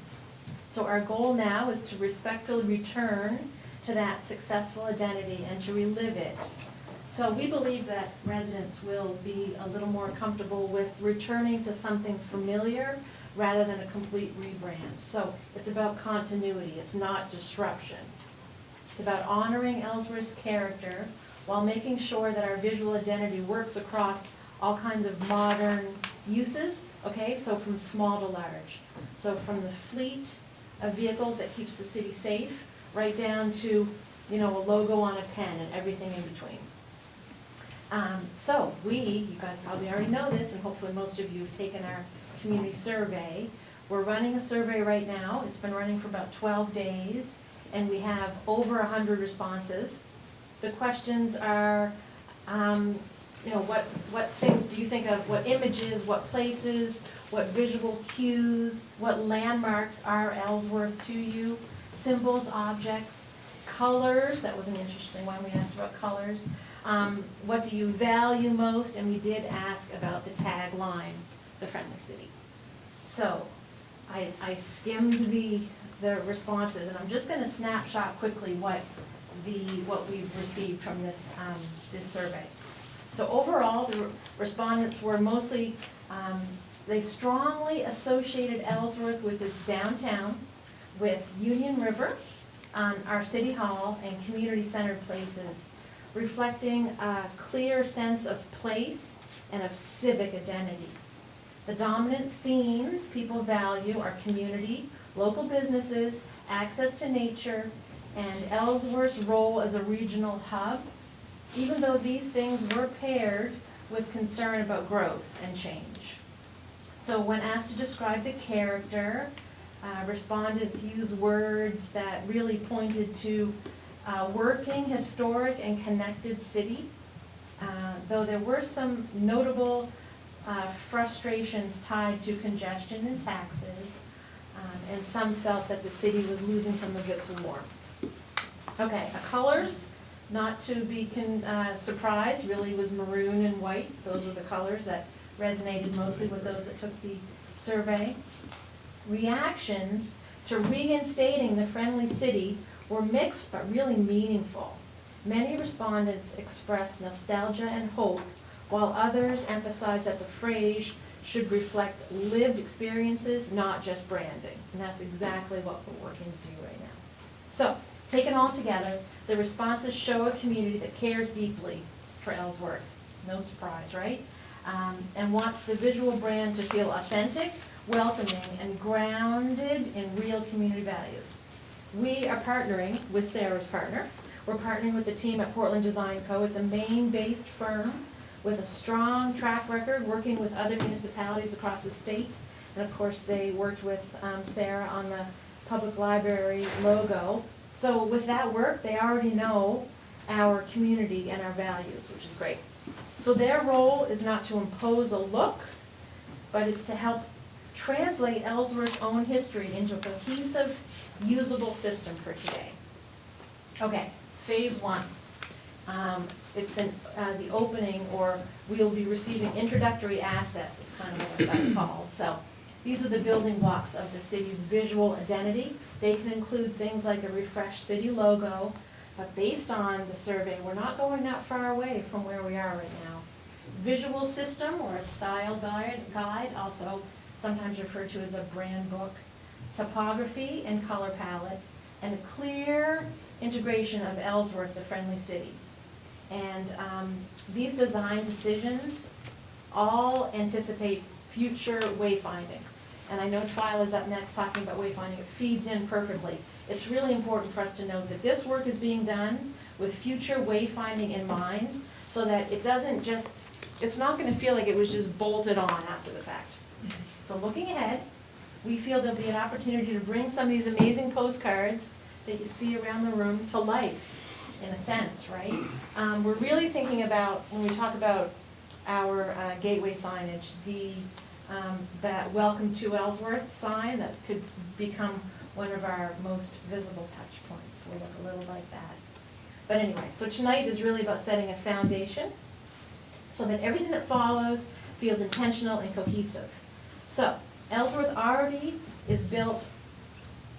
So our goal now is to respectfully return to that successful identity and to relive it. So we believe that residents will be a little more comfortable with returning to something familiar rather than a complete rebrand. So it's about continuity, it's not disruption. It's about honoring Ellsworth's character while making sure that our visual identity works across all kinds of modern uses, okay, so from small to large. So from the fleet of vehicles that keeps the city safe, right down to, a logo on a pen and everything in between. So you guys probably already know this, and hopefully most of you have taken our community survey. We're running a survey right now. It's been running for about 12 days, and we have over 100 responses. The questions are, what things do you think of, what images, what places, what visual cues, what landmarks are Ellsworth to you, symbols, objects, colors, that was an interesting one, we asked about colors. What do you value most? And we did ask about the tagline, the friendly city. So I skimmed the responses, and I'm just going to snapshot quickly what we've received from this survey. So overall, the respondents were mostly, they strongly associated Ellsworth with its downtown, with Union River, our city hall, and community-centered places. reflecting a clear sense of place and of civic identity. The dominant themes people value are community, local businesses, access to nature, and Ellsworth's role as a regional hub, even though these things were paired with concern about growth and change. So when asked to describe the character, respondents used words that really pointed to a working, historic, and connected city, though there were some notable frustrations tied to congestion and taxes, and some felt that the city was losing some of its warmth. Okay, colors, not to be surprised, really was maroon and white. Those were the colors that resonated mostly with those that took the survey. Reactions to reinstating the friendly city were mixed but really meaningful. Many respondents expressed nostalgia and hope, while others emphasized that the phrase should reflect lived experiences, not just branding. And that's exactly what we're working to do right now. So, taken all together, the responses show a community that cares deeply for Ellsworth. No surprise, right? And wants the visual brand to feel authentic, welcoming, and grounded in real community values. We are partnering with Sarah's partner. We're partnering with the team at Portland Design Co. It's a Maine-based firm with a strong track record working with other municipalities across the state. And of course, they worked with Sarah on the public library logo. So with that work, they already know our community and our values, which is great. So their role is not to impose a look, but it's to help translate Ellsworth's own history into a cohesive, usable system for today. Okay, phase one. It's the opening, or we'll be receiving introductory assets, is kind of what that's called. So these are the building blocks of the city's visual identity. They can include things like a refreshed city logo, but based on the survey, we're not going that far away from where we are right now. Visual system, or a style guide, also sometimes referred to as a brand book. Topography and color palette, and a clear integration of Ellsworth, the friendly city. And these design decisions all anticipate future wayfinding. And I know Twyla's up next talking about wayfinding. It feeds in perfectly. It's really important for us to note that this work is being done with future wayfinding in mind, so that it doesn't just, it's not going to feel like it was just bolted on after the fact. So looking ahead, we feel there'll be an opportunity to bring some of these amazing postcards that you see around the room to life, in a sense, right? We're really thinking about, when we talk about our gateway signage, that Welcome to Ellsworth sign that could become one of our most visible touch points. Will look a little like that. But anyway, so tonight is really about setting a foundation so that everything that follows feels intentional and cohesive. So, Ellsworth already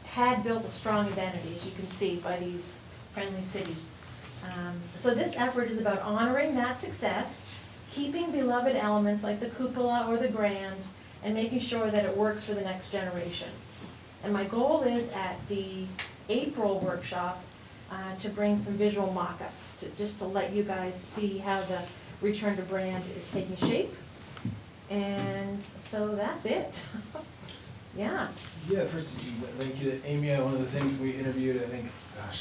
had built a strong identity, as you can see by these friendly cities. So this effort is about honoring that success, keeping beloved elements like the cupola or the grand, and making sure that it works for the next generation. And my goal is at the April workshop to bring some visual mock-ups, just to let you guys see how the return to brand is taking shape. And so that's it. Yeah. Yeah, first, thank you to Amy. One of the things we interviewed, I think we have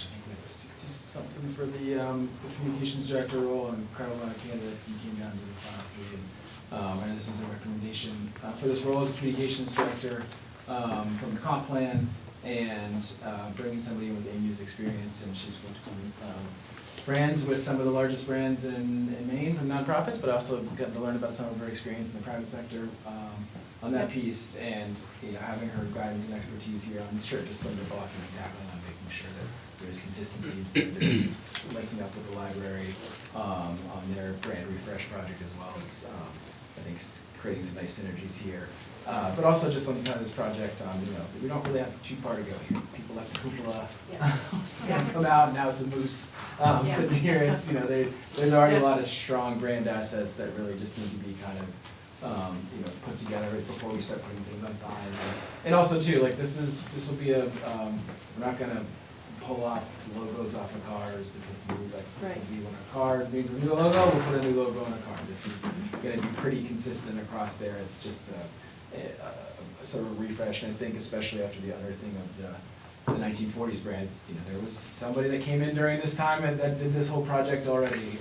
60-something for the communications director role, and incredible amount of candidates, and came down to the final three. And this was a recommendation for this role as a communications director from the comp plan, and bringing somebody in with Amy's experience, and she's worked on brands with some of the largest brands in Maine from nonprofits, but also gotten to learn about some of her experience in the private sector on that piece, and having her guidance and expertise here, I'm sure just some of the blocking and tackling on making sure that there's consistency, that there's linking up with the library on their brand refresh project, as well as I think creating some nice synergies here. But also just on kind of this project, we don't really have too far to go here. People like the cupola come out, and now it's a moose sitting here. It's there's already a lot of strong brand assets that really just need to be kind of put together before we start putting things on signs. And also too, like this will be we're not gonna pull off logos off of cars, that we can, like, this Right. would be when a car needs a new logo, we'll put a new logo on a car. This is gonna be pretty consistent across there, it's just a sort of refresh, and I think especially after the unearthing of the 1940s brands, you know, there was somebody that came in during this time and that did this whole project already.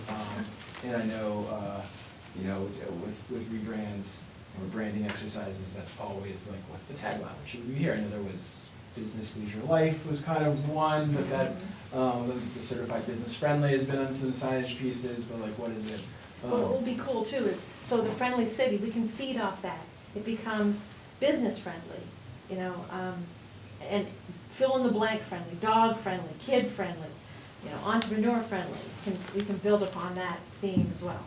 And I know, you know, with rebrands or branding exercises, that's always like, what's the tagline? What should we be here? I know there was Business Leisure Life was kind of one, but that, the Certified Business Friendly has been on some signage pieces, but like, what is it? Well, what will be cool too is, so the friendly city, we can feed off that. It becomes business friendly, you know, and fill in the blank friendly, dog friendly, kid friendly, you know, entrepreneur friendly. We can build upon that theme as well.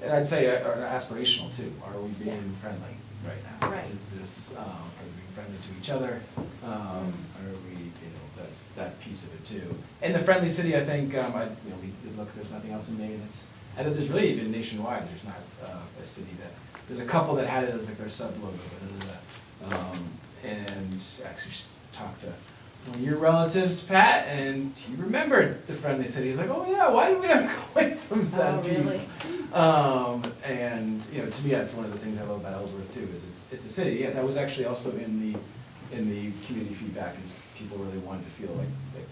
And I'd say aspirational too. Are we being Yeah. friendly right now? Right. Is this, are we being friendly to each other? Are we, you know, that's that piece of it too. And the friendly city, I think, you know, we did look, there's nothing else in Maine. I know there's really even nationwide, there's not a city that, there's a couple that had it as like their sub logo, and actually talked to one of your relatives, Pat, and he remembered the friendly city. He's like, oh yeah, why did we ever go away from that piece? And you know, to me, that's one of the things I love about Ellsworth too, is it's a city. Yeah, that was actually also in the community feedback, is people really wanted to feel like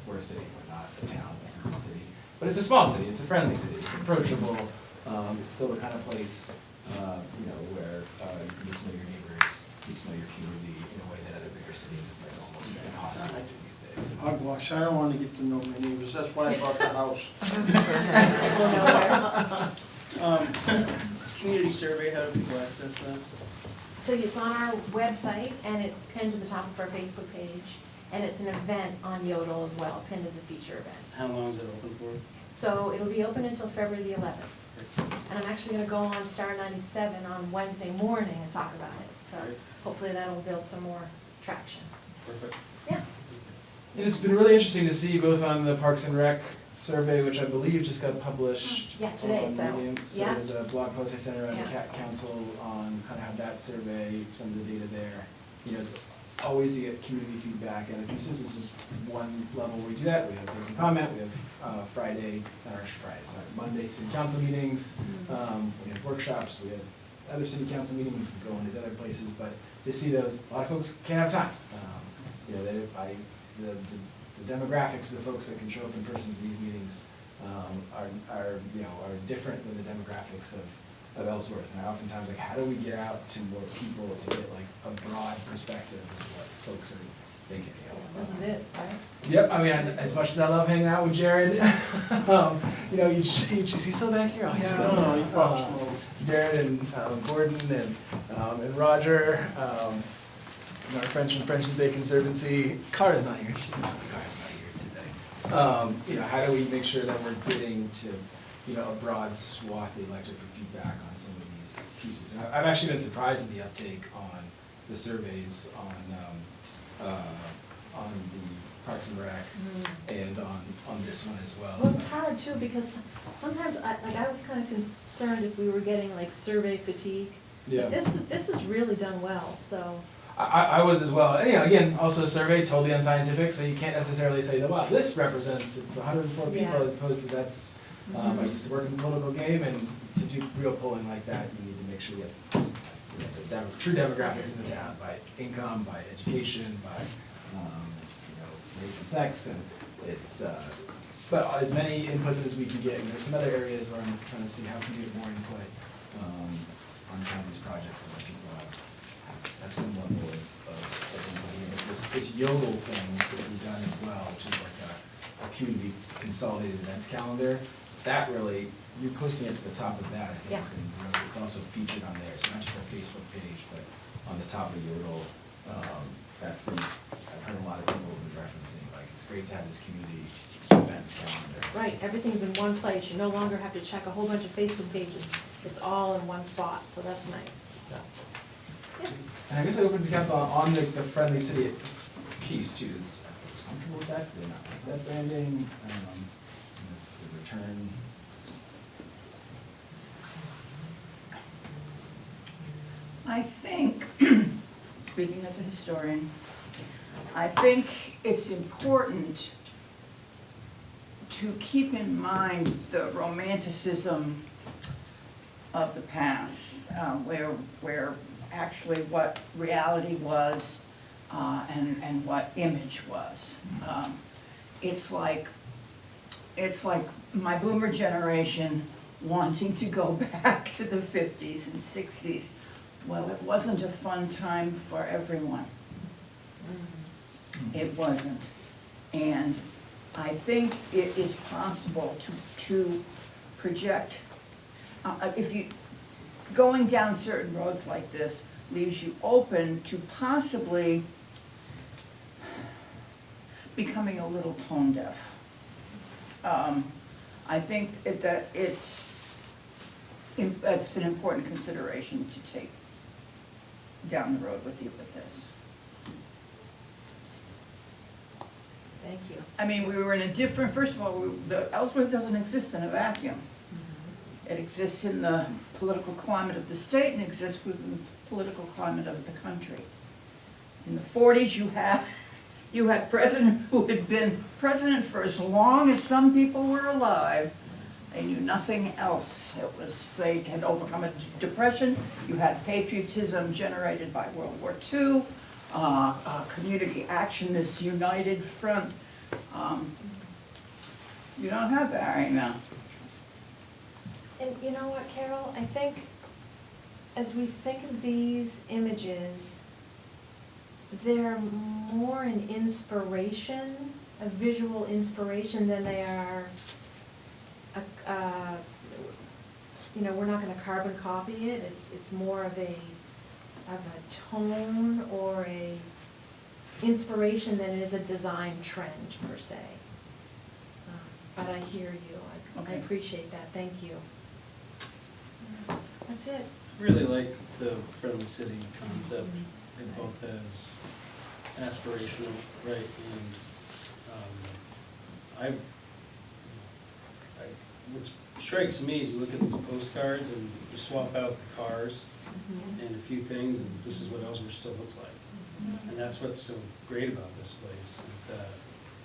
we're a city, we're not a town, this is a city. But it's a small city, it's a friendly city, it's approachable, it's still the kind of place, you know, where you get to know your neighbors, you get to know your community in a way that other bigger cities is like almost impossible to do these days. Hogwash, I don't wanna get to know my neighbors, that's why I bought the house. Community survey, how do people access that? So it's on our website, and it's pinned to the top of our Facebook page, and it's an event on Yodel as well, pinned as a feature event. How long is it open for? So it'll be open until February the 11th. And I'm actually gonna go on Star 97 on Wednesday morning and talk about it, so Great. hopefully that'll build some more traction. Perfect. Yeah. And it's been really interesting to see both on the Parks and Rec survey, which I believe just got published. Yeah, today on it's out. Medium. So Yeah. there's a blog post I sent around the Yeah. council on kind of how that survey, some of the data there. You know, it's always to get community feedback and the pieces. This is one level where we do that. We have citizen comment, we have Monday city council meetings, we have workshops, we have other city council meetings, we can go into other places, but to see those, a lot of folks can't have time. You know, the demographics of the folks that can show up in person to these meetings are different than the demographics of Ellsworth. And I oftentimes like, how do we get out to more people to get like a broad perspective of what folks are thinking? You know? This is it, right? Yep, I mean, as much as I love hanging out with Jared, you know, is he still back here? Oh, he's Yeah, still- I don't know, he probably smoked. Jared and Gordon and Roger, and our friends from French and Bay Conservancy. Cara's not here. Cara's not here today. You know, how do we make sure that we're getting to, you know, a broad swath of the electorate for feedback on some of these pieces? And I've actually been surprised at the uptake on the surveys on the Parks and Rec and on this one as well. Well, it's hard too, because sometimes I was kind of concerned if we were getting like survey fatigue. Yeah. This is really done well, so. I was as well. And, you know, again, also a survey, totally unscientific, so you can't necessarily say that, wow, this represents, it's 104 people, Yeah. as opposed to that's, I used to work in the political game, and to do real polling like that, you need to make sure you get the true demographics in the town, by income, by education, by, you know, race and sex, and it's, but as many inputs as we can get, and there's some other areas where I'm trying to see how can we get more input, on kind of these projects, so that people have some level of this Yodel thing that we've done as well, which is like a community consolidated events calendar. That really, you're posting it to the top of that, I think, Yeah. and really it's also featured on there, so not just our Facebook page, but on the top of Yodel. That's been, I've heard a lot of people have been referencing, like, it's great to have this community events calendar. Right, everything's in one place. You no longer have to check a whole bunch of Facebook pages. It's all in one spot, so that's nice, so. Yeah. And I guess I opened the council on the friendly city piece too. Is folks comfortable with that? Do they not like that branding? It's the return. I think, speaking as a historian, I think it's important to keep in mind the romanticism of the past, where actually what reality was, and what image was. It's like my boomer generation wanting to go back to the 50s and 60s. Well, it wasn't a fun time for everyone. It wasn't. And I think it is possible to project, if you, going down certain roads like this leaves you open to possibly becoming a little tone deaf. I think that it's an important consideration to take down the road with you with this. Thank you. I mean, we were in a different, first of all, the Ellsworth doesn't exist in a vacuum. It exists in the political climate of the state and exists within the political climate of the country. In the 40s, you had president who had been president for as long as some people were alive. They knew nothing else. It was, they had overcome a depression. You had patriotism generated by World War II. Community action, this united front. You don't have that right now. And you know what, Carol, I think as we think of these images, they're more an inspiration, a visual inspiration than they are, we're not gonna carbon copy it. It's more of a tone or a inspiration than it is a design trend per se. But I hear you. I Okay. appreciate that. Thank you. That's it. Really like the friendly city concept, it both as aspirational, right, and, what strikes me is you look at these postcards and you swap out the cars and a few things, and this is what Ellsworth still looks like. And that's what's so great about this place, is that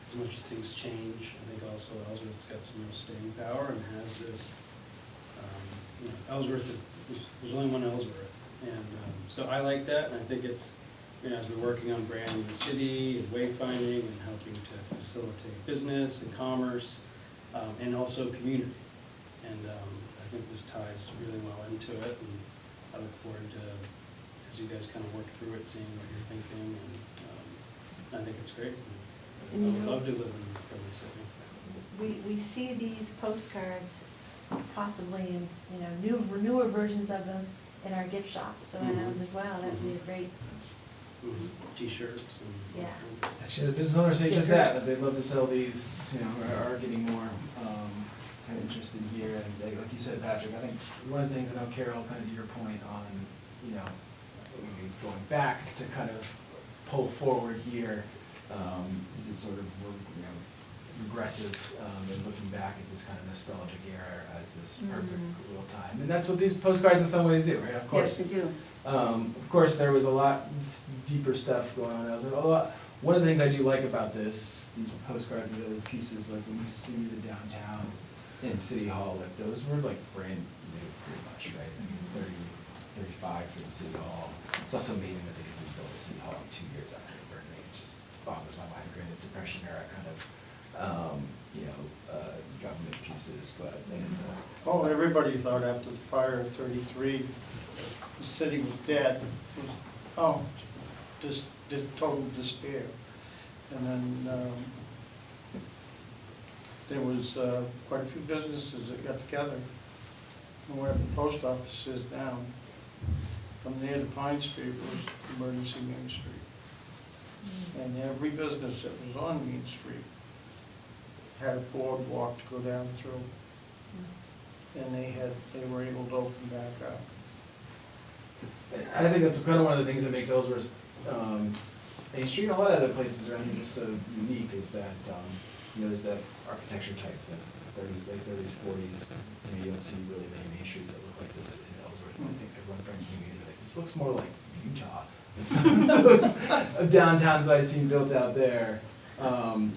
as much as things change, I think also Ellsworth's got some real staying power and has this, Ellsworth there's only one Ellsworth. And so I like that, and I think it's, as we're working on branding the city and wayfinding and helping to facilitate business and commerce, and also community. And I think this ties really well into it, and I look forward to, as you guys kind of work through it, seeing what you're thinking, and I think it's great. I would love to live in a friendly city. We see these postcards possibly in, newer versions of them in our gift shop, so I know as well, that'd be a great. T-shirts and. Yeah. Actually, the business owners say just that they'd love to sell these, are getting more kind of interested here. And like you said, Patrick, I think one of the things, I know Carol, kind of to your point on, going back to kind of pull forward here, is it sort of, regressive, and looking back at this kind of nostalgic era as this perfect little time. And that's what these postcards in some ways do, right? Of course. Yes, they do. Of course, there was a lot deeper stuff going on. One of the things I do like about these postcards and other pieces, like when you see the downtown and City Hall, like those were like brand new pretty much, right? I mean, 35 for the City Hall. It's also amazing that they could rebuild the City Hall in 2 years after the burning. It just boggles my mind. Granted, Depression era kind of, government pieces, but. Oh, everybody thought after the fire in 33, the city was dead. Just total despair. And then there was quite a few businesses that got together. And where the post office is now, from there to Pine Street was Emergency Main Street. And every business that was on Main Street had a boardwalk to go down through. And they were able to open back up. I think that's kind of one of the things that makes Ellsworth Main Street and a lot of other places around here just so unique is that, there's that architecture type, the late 30s, 40s. You don't see really many main streets that look like this in Ellsworth. And I think everyone from the community like, this looks more like Utah than some of those downtowns that I've seen built out there. And,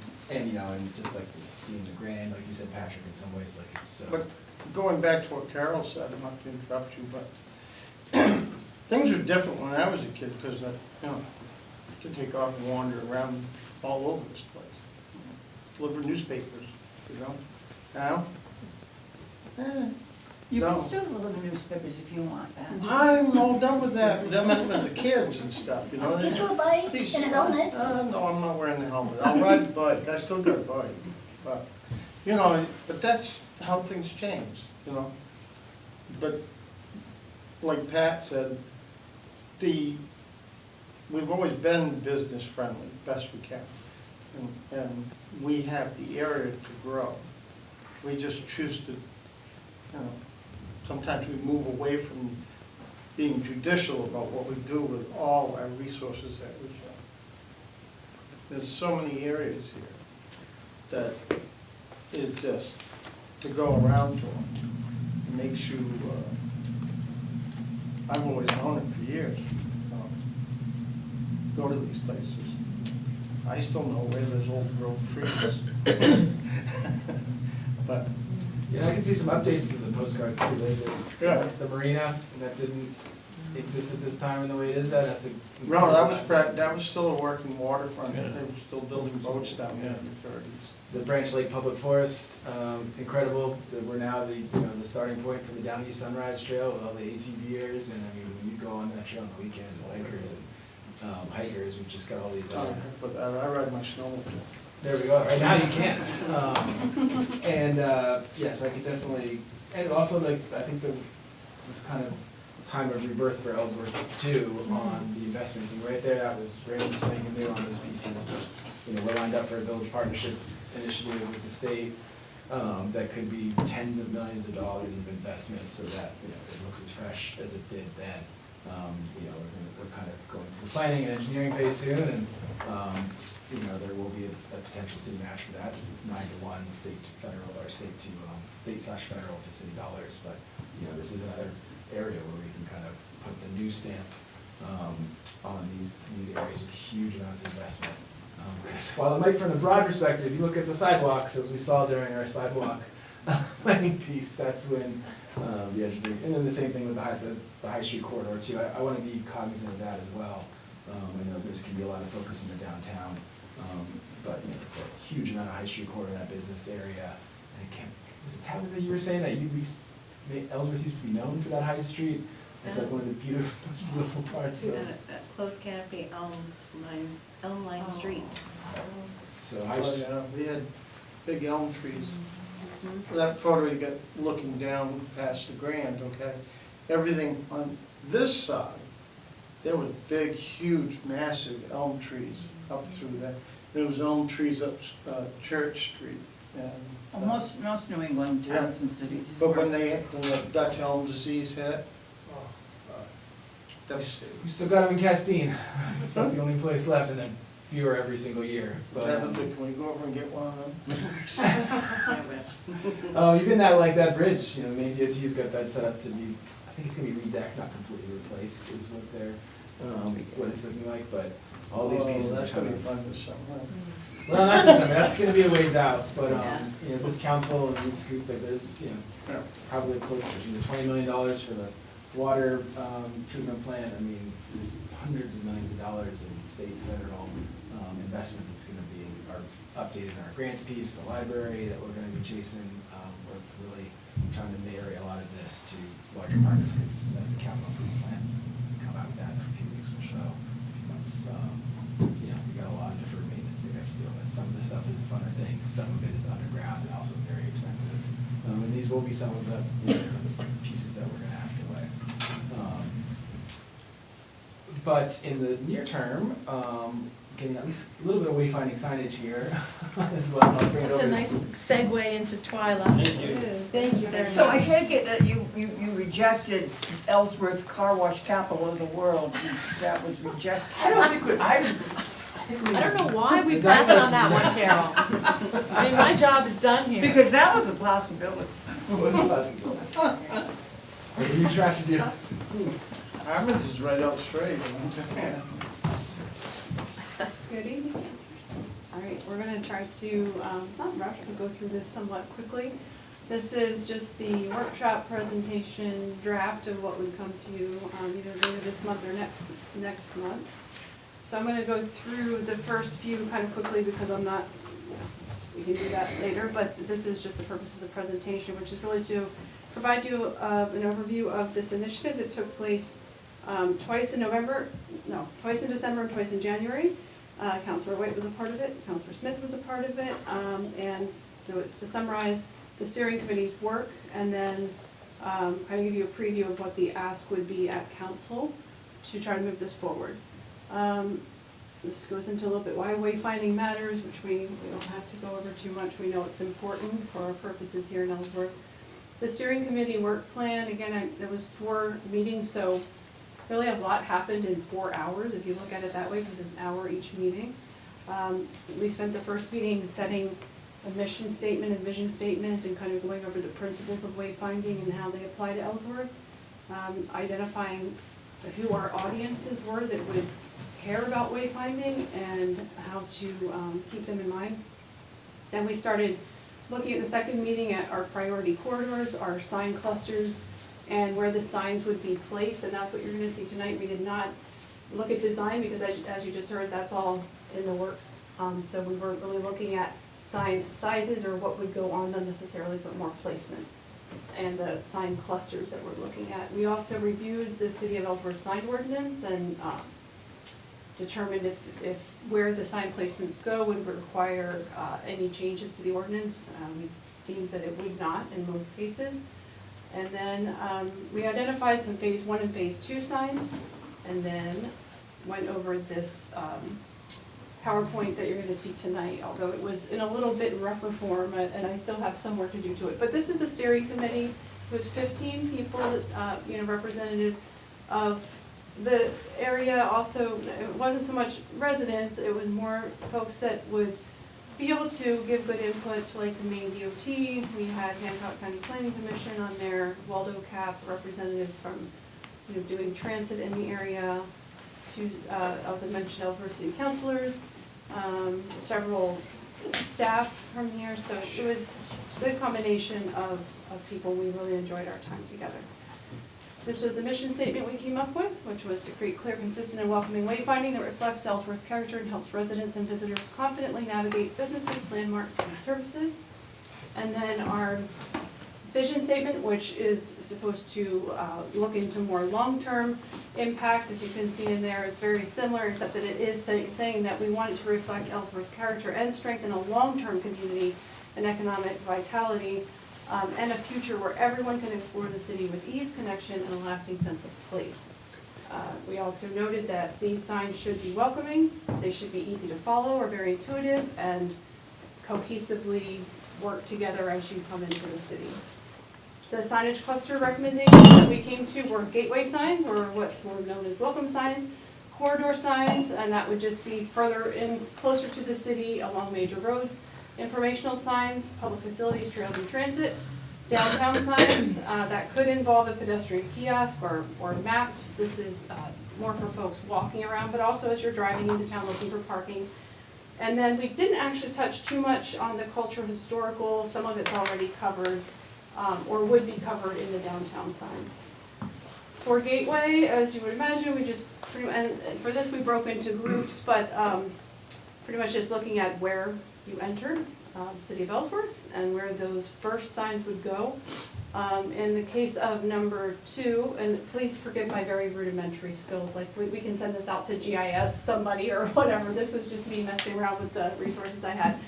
you know, and just like seeing the grand, like you said, Patrick, in some ways, like it's so. But going back to what Carol said, I'm not to interrupt you, but things were different when I was a kid, because, you know, you could take off and wander around all over this place. Deliver newspapers, you know? Now? You No. can still deliver newspapers if you want that. I'm all done with that, but I meant with the kids and stuff, you know? Get you a bike See, and a helmet. No, I'm not wearing the helmet. I'll ride the bike. I still got a bike. But, you know, but that's how things change, you know? But like Pat said, we've always been business friendly, best we can. And we have the area to grow. We just choose to, you know, sometimes we move away from being judicial about what we do with all our resources that we have. There's so many areas here that is just to go around to them. It makes you, I've always known it for years, go to these places. I still know where there's old growth trees. But Yeah, I can see some updates to the postcards too. There's Yeah. the marina, and that didn't exist at this time in the way it is. That's a. no, that was still a working waterfront. They were still building boats down there in the 30s. The Branch Lake Public Forest, it's incredible that we're now the, you know, the starting point for the Down East Sunrise Trail with all the ATVers, and I mean, when you go on that trail on the weekend, bikers and hikers, we've just got all these. But I ride my snowmobile. There we go. Right now you can. And yes, I could definitely, and also like I think this kind of time of rebirth for Ellsworth too on the investments, and right there that was brand spanking new on those pieces. But you know, we're lined up for a village partnership initiative with the state that could be tens of millions of dollars of investment, so that you know it looks as fresh as it did then. You know, we're kind of going through planning and engineering phase soon, and you know, there will be a potential city match for that. It's 9-to-1 state to federal, or state/federal to city dollars, but you know, this is another area where we can kind of put the new stamp on these areas with huge amounts of investment. Because while it might, from the broad perspective, you look at the sidewalks, as we saw during our sidewalk planning piece, that's when and then the same thing with the High Street corridor too. I want to be cognizant of that as well. I know there's can be a lot of focus in the downtown, but you know, it's a huge amount of High Street corridor in that business area. And it can't, was it Tabitha you were saying that Ellsworth used to be known for that High Street? It's like one of the most beautiful parts of That closed canopy Elm Line Street. So High Street. Yeah, we had big elm trees. That photo you got looking down past the Grand, okay? Everything on this side, there was big, huge, massive elm trees up through there. There was elm trees up Church Street. And, Well, most New England towns and cities. but when the Dutch elm disease hit, We still got them in Castine. It's not the only place left, and then fewer every single year. But that was it. Can we go over and get one of them? even that bridge, you know, Maine DOT's got that set up to be. I think it's gonna be redecked, not completely replaced, is what they're what it's looking like. But all these pieces that's are gonna coming. be fun this summer. Well, not this summer. That's gonna be a ways out. But you know, this council and this group, like, there's probably close to $20 million for the water treatment plant. I mean, there's hundreds of millions of dollars in state and federal investment that's going to be updated in our grants piece, the library that we're going to be chasing. We're really trying to marry a lot of this to larger partners, because as the capital improvement plan come out with that in a few weeks, we'll show. Once you know, we got a lot of deferred maintenance that we have to deal with. Some of the stuff is the funner things. Some of it is underground and also very expensive. And these will be some of the pieces that we're going to have to delay. But in the near term, getting at least a little bit of wayfinding signage here as well. I'll bring it It's over a to- nice segue into Twyla. Thank you. Thank you very much. So I take it that you rejected Ellsworth car wash capital of the world. That was rejected. I don't think we. I don't know why we The passed on dice that one, Carol. I mean, my job is done here. Because that was a possibility. It was possible. What are you trying to do? Harmon's is right out straight. Good evening. All right, we're gonna try to, not rush, but go through this somewhat quickly. This is just the workshop presentation draft of what would come to you, either later this month or next month. So I'm gonna go through the first few kind of quickly because I'm not, we can do that later, but this is just the purpose of the presentation, which is really to provide you an overview of this initiative that took place twice in December and twice in January. Councilor White was a part of it, Councilor Smith was a part of it, and so it's to summarize the steering committee's work and then kind of give you a preview of what the ask would be at council to try to move this forward. This goes into a little bit why wayfinding matters, which we don't have to go over too much. We know it's important for our purposes here in Ellsworth. The steering committee work plan, again, there was 4 meetings, so really a lot happened in 4 hours, if you look at it that way, because it's an hour each meeting. We spent the first meeting setting a mission statement and vision statement and kind of going over the principles of wayfinding and how they apply to Ellsworth, identifying who our audiences were that would care about wayfinding and how to keep them in mind. Then we started looking at the second meeting at our priority corridors, our sign clusters, and where the signs would be placed, and that's what you're gonna see tonight. We did not look at design because as you just heard, that's all in the works. So we weren't really looking at sign sizes or what would go on them necessarily, but more placement and the sign clusters that we're looking at. We also reviewed the City of Ellsworth sign ordinance and determined if where the sign placements go would require any changes to the ordinance. We deemed that it would not in most cases. And then we identified some phase 1 and phase 2 signs, and then went over this PowerPoint that you're gonna see tonight, although it was in a little bit rougher form, and I still have some work to do to it. But this is the steering committee. It was 15 people, representative of the area. Also, it wasn't so much residents, it was more folks that would be able to give good input to like the Maine DOT. We had Hancock County Planning Commission on there, Waldo Cap, representative from doing transit in the area, to as I mentioned, Ellsworth City councilors, several staff from here. So it was a good combination of people. We really enjoyed our time together. This was the mission statement we came up with, which was to create clear, consistent, and welcoming wayfinding that reflects Ellsworth's character and helps residents and visitors confidently navigate businesses, landmarks, and services. And then our vision statement, which is supposed to look into more long-term impact. As you can see in there, it's very similar, except that it is saying that we want it to reflect Ellsworth's character and strengthen a long-term community and economic vitality, and a future where everyone can explore the city with ease, connection, and a lasting sense of place. We also noted that these signs should be welcoming, they should be easy to follow or very intuitive, and cohesively work together as you come into the city. The signage cluster recommendations that we came to were gateway signs, or what's more known as welcome signs, corridor signs, and that would just be further in, closer to the city along major roads, informational signs, public facilities, trails, and transit, downtown signs, that could involve a pedestrian kiosk or maps. This is more for folks walking around, but also as you're driving into town looking for parking. And then we didn't actually touch too much on the cultural historical. Some of it's already covered, or would be covered in the downtown signs. For gateway, as you would imagine, we just and for this we broke into groups, but pretty much just looking at where you enter the city of Ellsworth and where those first signs would go. In the case of number 2, and please forgive my very rudimentary skills, like we can send this out to GIS somebody or whatever. This was just me messing around with the resources I had.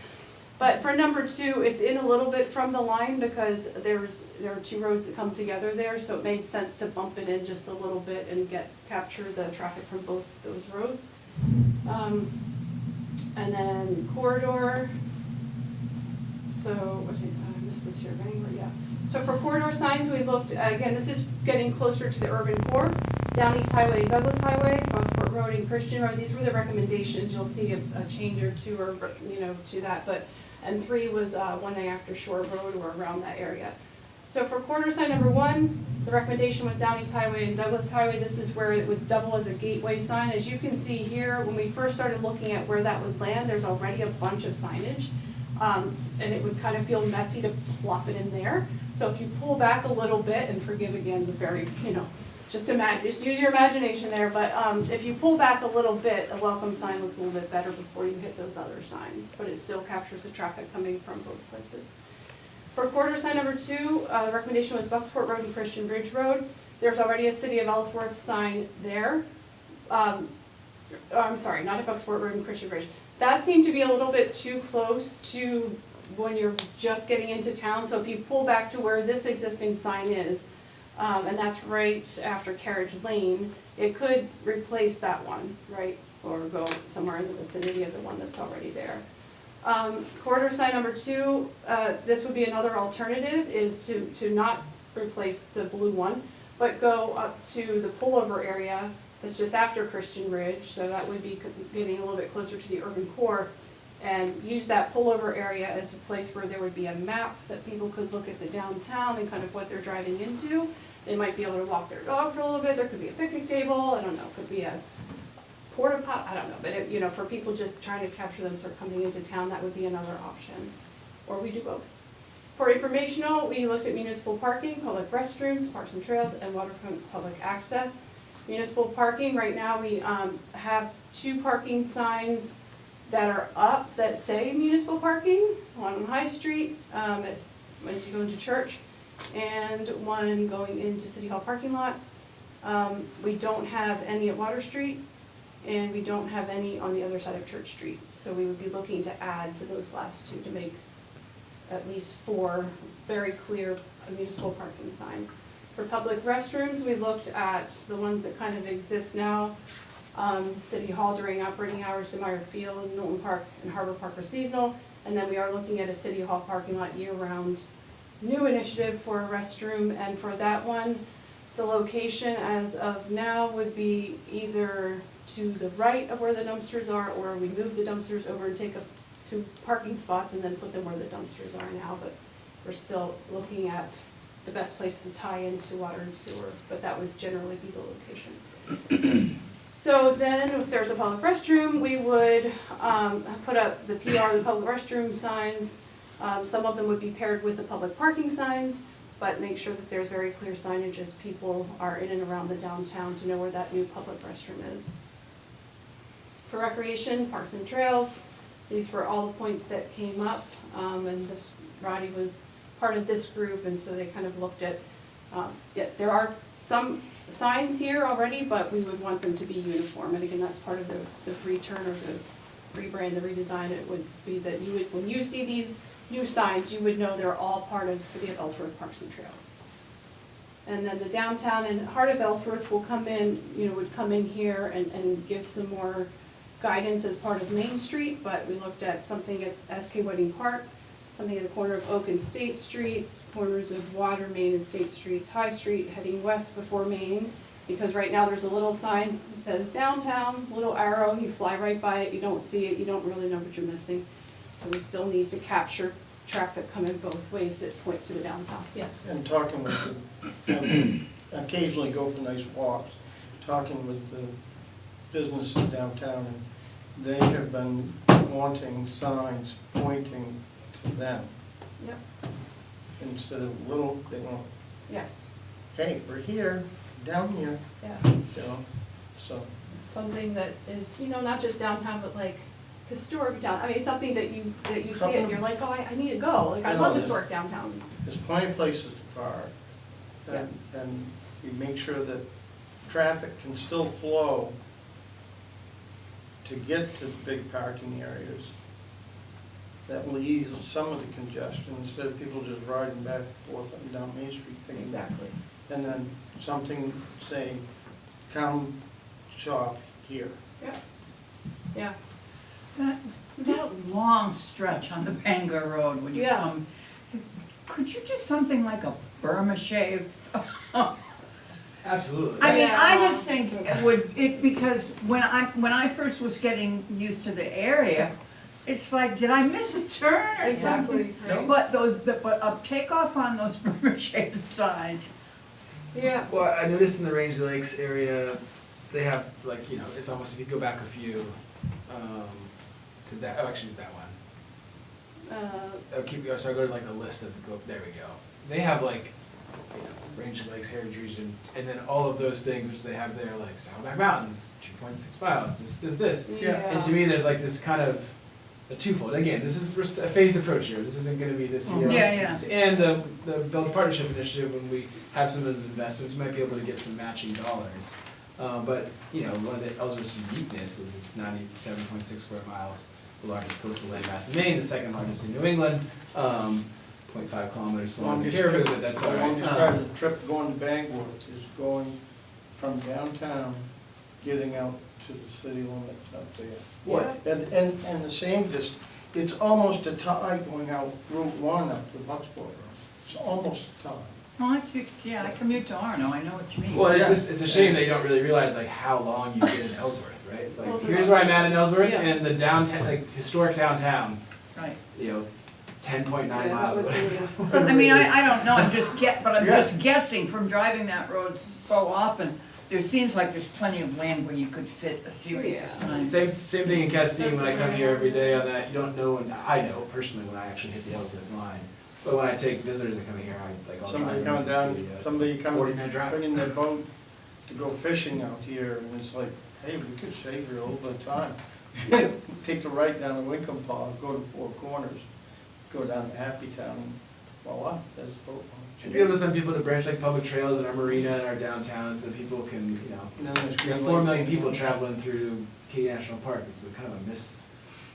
But for number 2, it's in a little bit from the line because there are 2 roads that come together there, so it made sense to bump it in just a little bit and capture the traffic from both those roads. And then corridor. So I missed this here, anywhere, yeah. So for corridor signs, we looked again. This is getting closer to the urban core. Down East Highway, Douglas Highway, Foxport Road, and Christian Road. These were the recommendations. You'll see a change or 2 or to that, but. And 3 was 1A after Shore Road or around that area. So for corner sign number 1, the recommendation was Down East Highway and Douglas Highway. This is where it would double as a gateway sign. As you can see here, when we first started looking at where that would land, there's already a bunch of signage. And it would kind of feel messy to plop it in there. So if you pull back a little bit, and forgive again the very, just use your imagination there, but if you pull back a little bit, a welcome sign looks a little bit better before you hit those other signs, but it still captures the traffic coming from both places. For quarter sign number 2, the recommendation was Bucksport Road and Christian Bridge Road. There's already a City of Ellsworth sign there. I'm sorry, not at Bucksport Road and Christian Bridge. That seemed to be a little bit too close to when you're just getting into town. So if you pull back to where this existing sign is, and that's right after Carriage Lane, it could replace that one, right? Or go somewhere in the vicinity of the one that's already there. Corridor sign number 2, this would be another alternative, is to not replace the blue one, but go up to the pullover area that's just after Christian Ridge, so that would be getting a little bit closer to the urban core, and use that pullover area as a place where there would be a map that people could look at the downtown and kind of what they're driving into. They might be able to walk their dog for a little bit, there could be a picnic table, I don't know, could be a porta pot, I don't know, but for people just trying to capture them sort of coming into town, that would be another option. Or we do both. For informational, we looked at municipal parking, public restrooms, parks and trails, and waterfront public access. Municipal parking, right now we have 2 parking signs that are up that say municipal parking, one on High Street, as you go into church, and one going into City Hall parking lot. We don't have any at Water Street, and we don't have any on the other side of Church Street. So we would be looking to add to those last 2 to make at least 4 very clear municipal parking signs. For public restrooms, we looked at the ones that kind of exist now. City Hall during operating hours, Meyer Field, Knowlton Park, and Harbor Park are seasonal. And then we are looking at a City Hall parking lot year-round new initiative for a restroom. And for that one, the location as of now would be either to the right of where the dumpsters are, or we move the dumpsters over and take up 2 parking spots and then put them where the dumpsters are now. But we're still looking at the best place to tie into water and sewer, but that would generally be the location. So then if there's a public restroom, we would put up the PR, the public restroom signs. Some of them would be paired with the public parking signs, but make sure that there's very clear signage as people are in and around the downtown to know where that new public restroom is. For recreation, parks and trails, these were all the points that came up, and Roddy was part of this group, and so they kind of looked at, there are some signs here already, but we would want them to be uniform, and again, that's part of the return or the rebrand, the redesign. It would be that you would, when you see these new signs, you would know they're all part of City of Ellsworth Parks and Trails. And then the downtown and heart of Ellsworth will come in, would come in here and give some more guidance as part of Main Street, but we looked at something at SK Wedding Park, something at the corner of Oak and State Streets, corners of Water, Main, and State Streets, High Street, heading west before Main, because right now there's a little sign that says downtown, little arrow, you fly right by it, you don't see it, you don't really know what you're missing. So we still need to capture traffic coming both ways that point to the downtown. Yes? And talking with the, occasionally go for nice walks, talking with the businesses downtown, and they have been wanting signs pointing to them. Yep. Instead of little, they want, Yes. hey, we're here, down here, Yes. so. Something that is, not just downtown, but like historic down. I mean, something that you see it and you're like, oh, I need to go. Like, I love historic downtowns. There's plenty of places to park, and we make sure that traffic can still flow to get to big parking areas. That will ease some of the congestion, instead of people just riding back and forth up and down Main Street thinking. Exactly. And then something saying, come shop here. Yeah. Yeah. That long stretch on the Bangor Road when you come, could you do something like a Burma shave? Absolutely. I mean, I just think because when I first was getting used to the area, it's like, did I miss a turn or something? Exactly, right. But those, but a takeoff on those berm shaded signs. Yeah. Well, I noticed in the Range Lakes area, they have like, you know, it's almost, if you go back a few, to that, oh, actually that one. So I go to like the list of the, there we go. They have like, you know, Range Lakes, Heritage Region, and then all of those things which they have there, like Saddleback Mountains, 2.6 miles, this. Yeah. And to me, there's like this kind of a twofold. Again, this is just a phased approach here. This isn't gonna be this year. Yeah. And the Build Partnership Initiative, when we have some of those investments, we might be able to get some matching dollars. But, you know, one of the Ellsworth's uniqueness is it's 97.6 square miles, the largest coastal landmass in Maine, the second largest in New England, 0.5 kilometers smaller than Caribou, but that's all The right. longest part of the trip going to Bangor is going from downtown, getting out to the city limits up there. What? And the same it's almost a tie going out Route 1 up to Bucksport. It's almost a tie. Well, I commute to Arno, I know what you mean. Well, it's just, it's a shame that you don't really realize like how long you get in Ellsworth, right? It's like, here's where I'm at in Ellsworth, Yeah. and the downtown, like historic downtown, Right. you know, 10.9 Yeah, miles that would away. be I mean, I don't know, but I'm Yeah. just guessing from driving that road so often. There seems like there's plenty of land where you could fit a series of Yeah. signs. Same thing in Castine, That's when I what come I here every know. day on that, you don't know, and I know personally when I actually hit the Ellsworth line. But when I take visitors that come here, I'll Somebody drive comes them down, to the, somebody comes, 40-minute drive. bringing their boat to go fishing out here, and it's like, hey, we could save you a little bit of time. Take the right down to Winkham Pond, go to Four Corners, go down to Happy Town, and voila, there's a boat Should launch. be able to send people to branch like public trails in our marina and our downtown, so people can, you know, And then there's we have Green 4 Lake. million people traveling through Katy National Park. It's a kind of a missed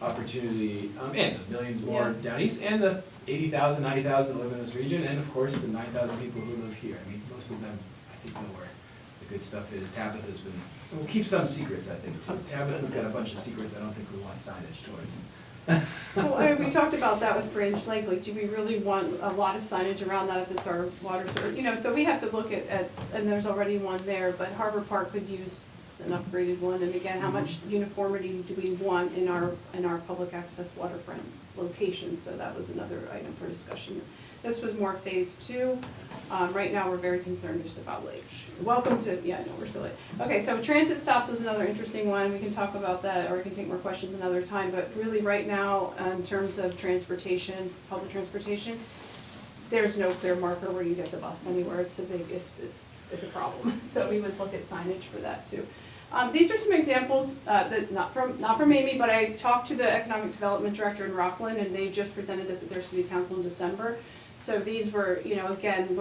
opportunity, and the millions more down east, and the 80,000, 90,000 that live in this region, and of course the 9,000 people who live here. I mean, most of them, I think, know where the good stuff is. Tabitha's been, we'll keep some secrets, I think, too. Tabitha's got a bunch of secrets I don't think we want signage towards. Well, we talked about that with Branch Lake, like, do we really want a lot of signage around that if it's our water source? You know, so we have to look at, and there's already one there, but Harbor Park could use an upgraded one, and again, how much uniformity do we want in our public access waterfront locations? So that was another item for discussion. This was more phase 2. Right now, we're very concerned just about like, welcome to, yeah, no, we're so late. Okay, so transit stops was another interesting one. We can talk about that, or we can take more questions another time, but really right now, in terms of transportation, public transportation, there's no clear marker where you get the bus anywhere. It's a big, it's a problem. So we would look at signage for that too. These are some examples, that not from Amy, but I talked to the Economic Development Director in Rockland, and they just presented this at their city council in December. So these were, you know, again,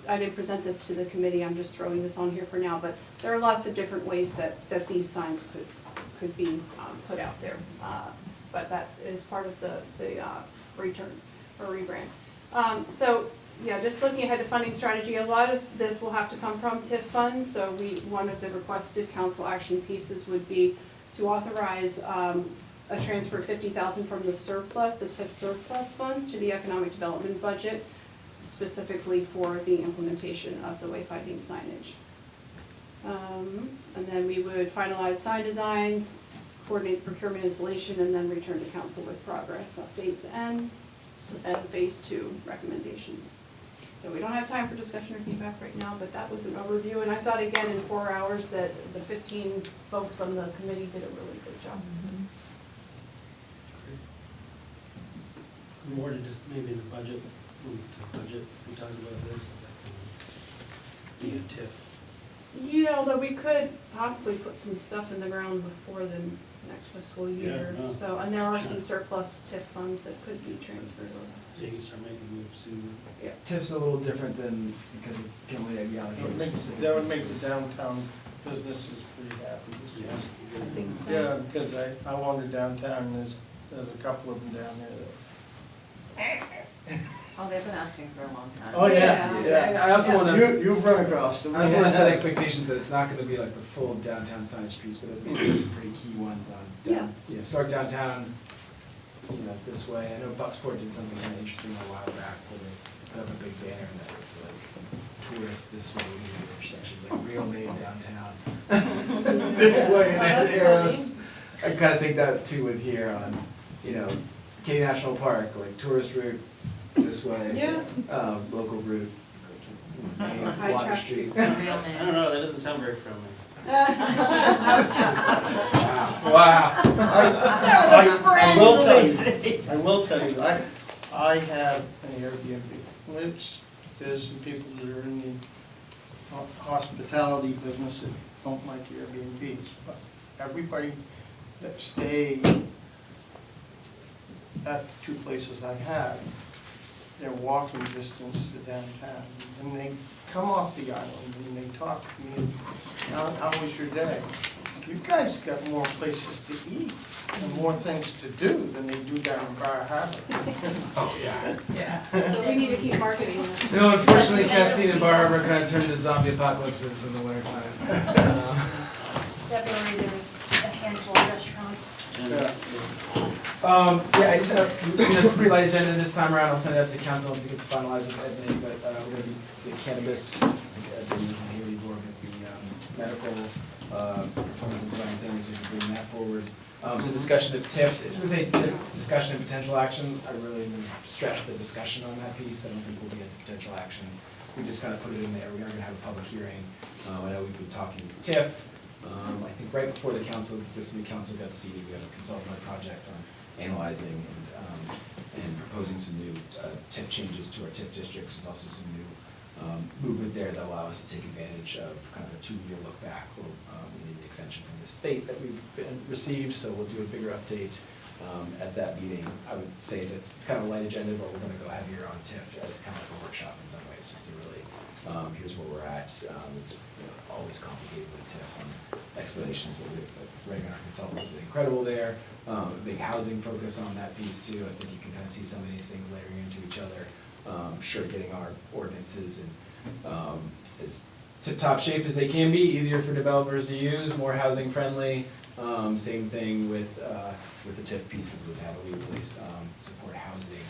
I didn't present this to the committee, I'm just throwing this on here for now, but there are lots of different ways that these signs could be put out there. But that is part of the return or rebrand. So, yeah, just looking ahead to funding strategy, a lot of this will have to come from TIF funds. So one of the requested council action pieces would be to authorize a transfer of $50,000 from the surplus, the TIF surplus funds, to the economic development budget, specifically for the implementation of the wayfinding signage. And then we would finalize sign designs, coordinate procurement installation, and then return to council with progress updates and phase 2 recommendations. So we don't have time for discussion or feedback right now, but that was an overview. And I thought, again, in 4 hours, that the 15 folks on the committee did a really good job. More to just maybe in the budget, we talked about this, TIF. Yeah, although we could possibly put some stuff in the ground before the next fiscal year. Yeah, no. So, and there are some surplus TIF funds that could be transferred over. So you can start making moves sooner. Yeah. TIF's a little different than, because it can only be allocated specifically. That would make the downtown businesses pretty happy. Yeah. I think so. Yeah, because I wander downtown, and there's a couple of them down there that. Oh, they've been asking for a long time. Oh, yeah, And yeah. I also want to, You've run across them. I also want to set expectations that it's not going to be like the full downtown signage piece, but there's some pretty key ones on, you know, start downtown, you know, this way. I know Bucksport did something kind of interesting a while back where they put up a big banner that was like, tourists this way, we need intersections, like real name downtown. This way, and then arrows. I kind of think that too with here on, Katy National Park, like tourist route this way. Yeah. Local route, Main, High Water traffic. Street. I don't know, that doesn't sound very friendly. Wow. I will tell you, I have an Airbnb, which there's some people that are in the hospitality business that don't like Airbnbs, but everybody that stay at the two places I have, they're walking distance to downtown. And they come off the island and they talk to me, how was your day? You guys got more places to eat and more things to do than they do down in Bar Harbor. Oh, yeah. Yeah. So we need to keep marketing that. No, unfortunately, Castine and Bar Harbor kind of turned into zombie apocalypses in the wintertime. February, there's a handful of restaurants. I just have, it's a pretty light agenda this time around. I'll send it out to council once it gets finalized at May, but we're gonna be doing cannabis, Denise and Haley board with the medical performance and design standards, we can bring that forward. So discussion of TIF, it's gonna say TIF, discussion and potential action. I really stress the discussion on that piece. I don't think we'll be at the potential action. We just kind of put it in there. We are gonna have a public hearing. I know we've been talking TIF. I think right before the council, this new council got seated, we had a consultant project on analyzing and proposing some new TIF changes to our TIF districts. There's also some new movement there that allow us to take advantage of kind of a 2-year look back. We need the extension from the state that we've received, so we'll do a bigger update at that meeting. I would say that it's kind of a light agenda, but we're going to go heavier on TIF as kind of like a workshop in some ways, just to really, here's where we're at. It's always complicated with TIF on explanations, but Reagan, our consultant, has been incredible there. Big housing focus on that piece too. I think you can kind of see some of these things layering into each other. Sure, getting our ordinances and as tip-top shape as they can be, easier for developers to use, more housing friendly. Same thing with the TIF pieces, was how do we really support housing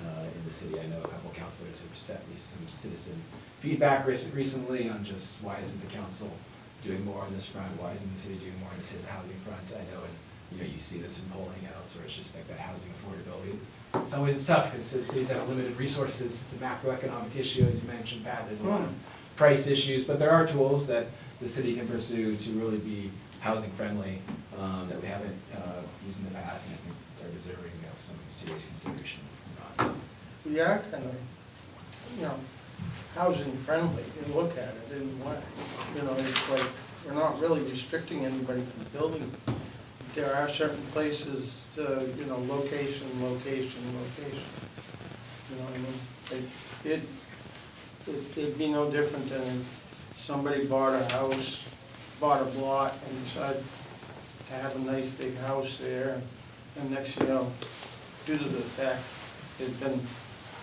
in the city. I know a couple councilors have sent me some citizen feedback recently on just why isn't the council doing more on this front, why isn't the city doing more on the city housing front. I know, and you see this in polling out, where it's just like that housing affordability. In some ways it's tough because cities have limited resources. It's a macroeconomic issue, as you mentioned, Pat. There's a lot of price issues, but there are tools that the city can pursue to really be housing friendly that we haven't used in the past, and I think are deserving of some serious consideration from us. We are kind of, housing friendly, you look at it in a way. It's like, we're not really restricting anybody from building. There are certain places, location. It'd be no different than if somebody bought a house, bought a block and decided to have a nice big house there, and next thing you know, due to the fact it's been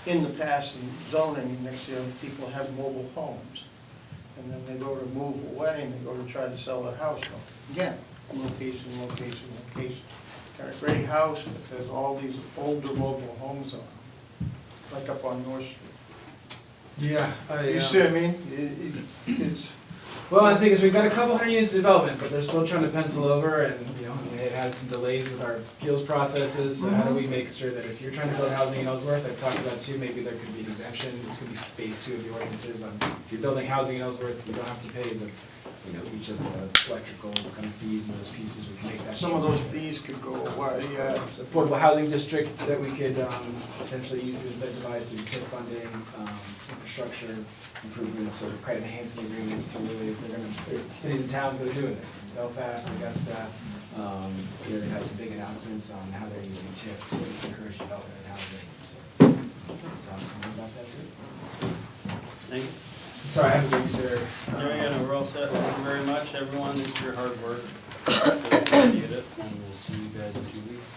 in the past in zoning, next thing you know, people have mobile homes. And then they go to move away and they go to try to sell their house. Again, location. Got a great house, but there's all these older mobile homes on them, like up on North Street. Yeah, You see what I mean? It's. Well, the thing is, we've got a couple hundred units of development, but they're still trying to pencil over, and we had some delays with our appeals processes. So how do we make sure that if you're trying to build housing in Ellsworth, I've talked about too, maybe there could be an exemption. This could be phase 2 of the ordinances. If you're building housing in Ellsworth, you don't have to pay the, each of the electrical kind of fees and those pieces. We can make that. Some of those fees could go away. It's an affordable housing district that we could potentially use to incentivize through TIF funding, infrastructure improvements, or credit enhancement agreements to really, there's cities and towns that are doing this. Belfast, Augusta, they've had some big announcements on how they're using TIF to encourage development in housing. So, talk some more about that too. Thank you. Sorry, I have a big sir. We're all set. Thank you very much, everyone. Thanks for your hard work. Appreciate it, and we'll see you guys in 2 weeks.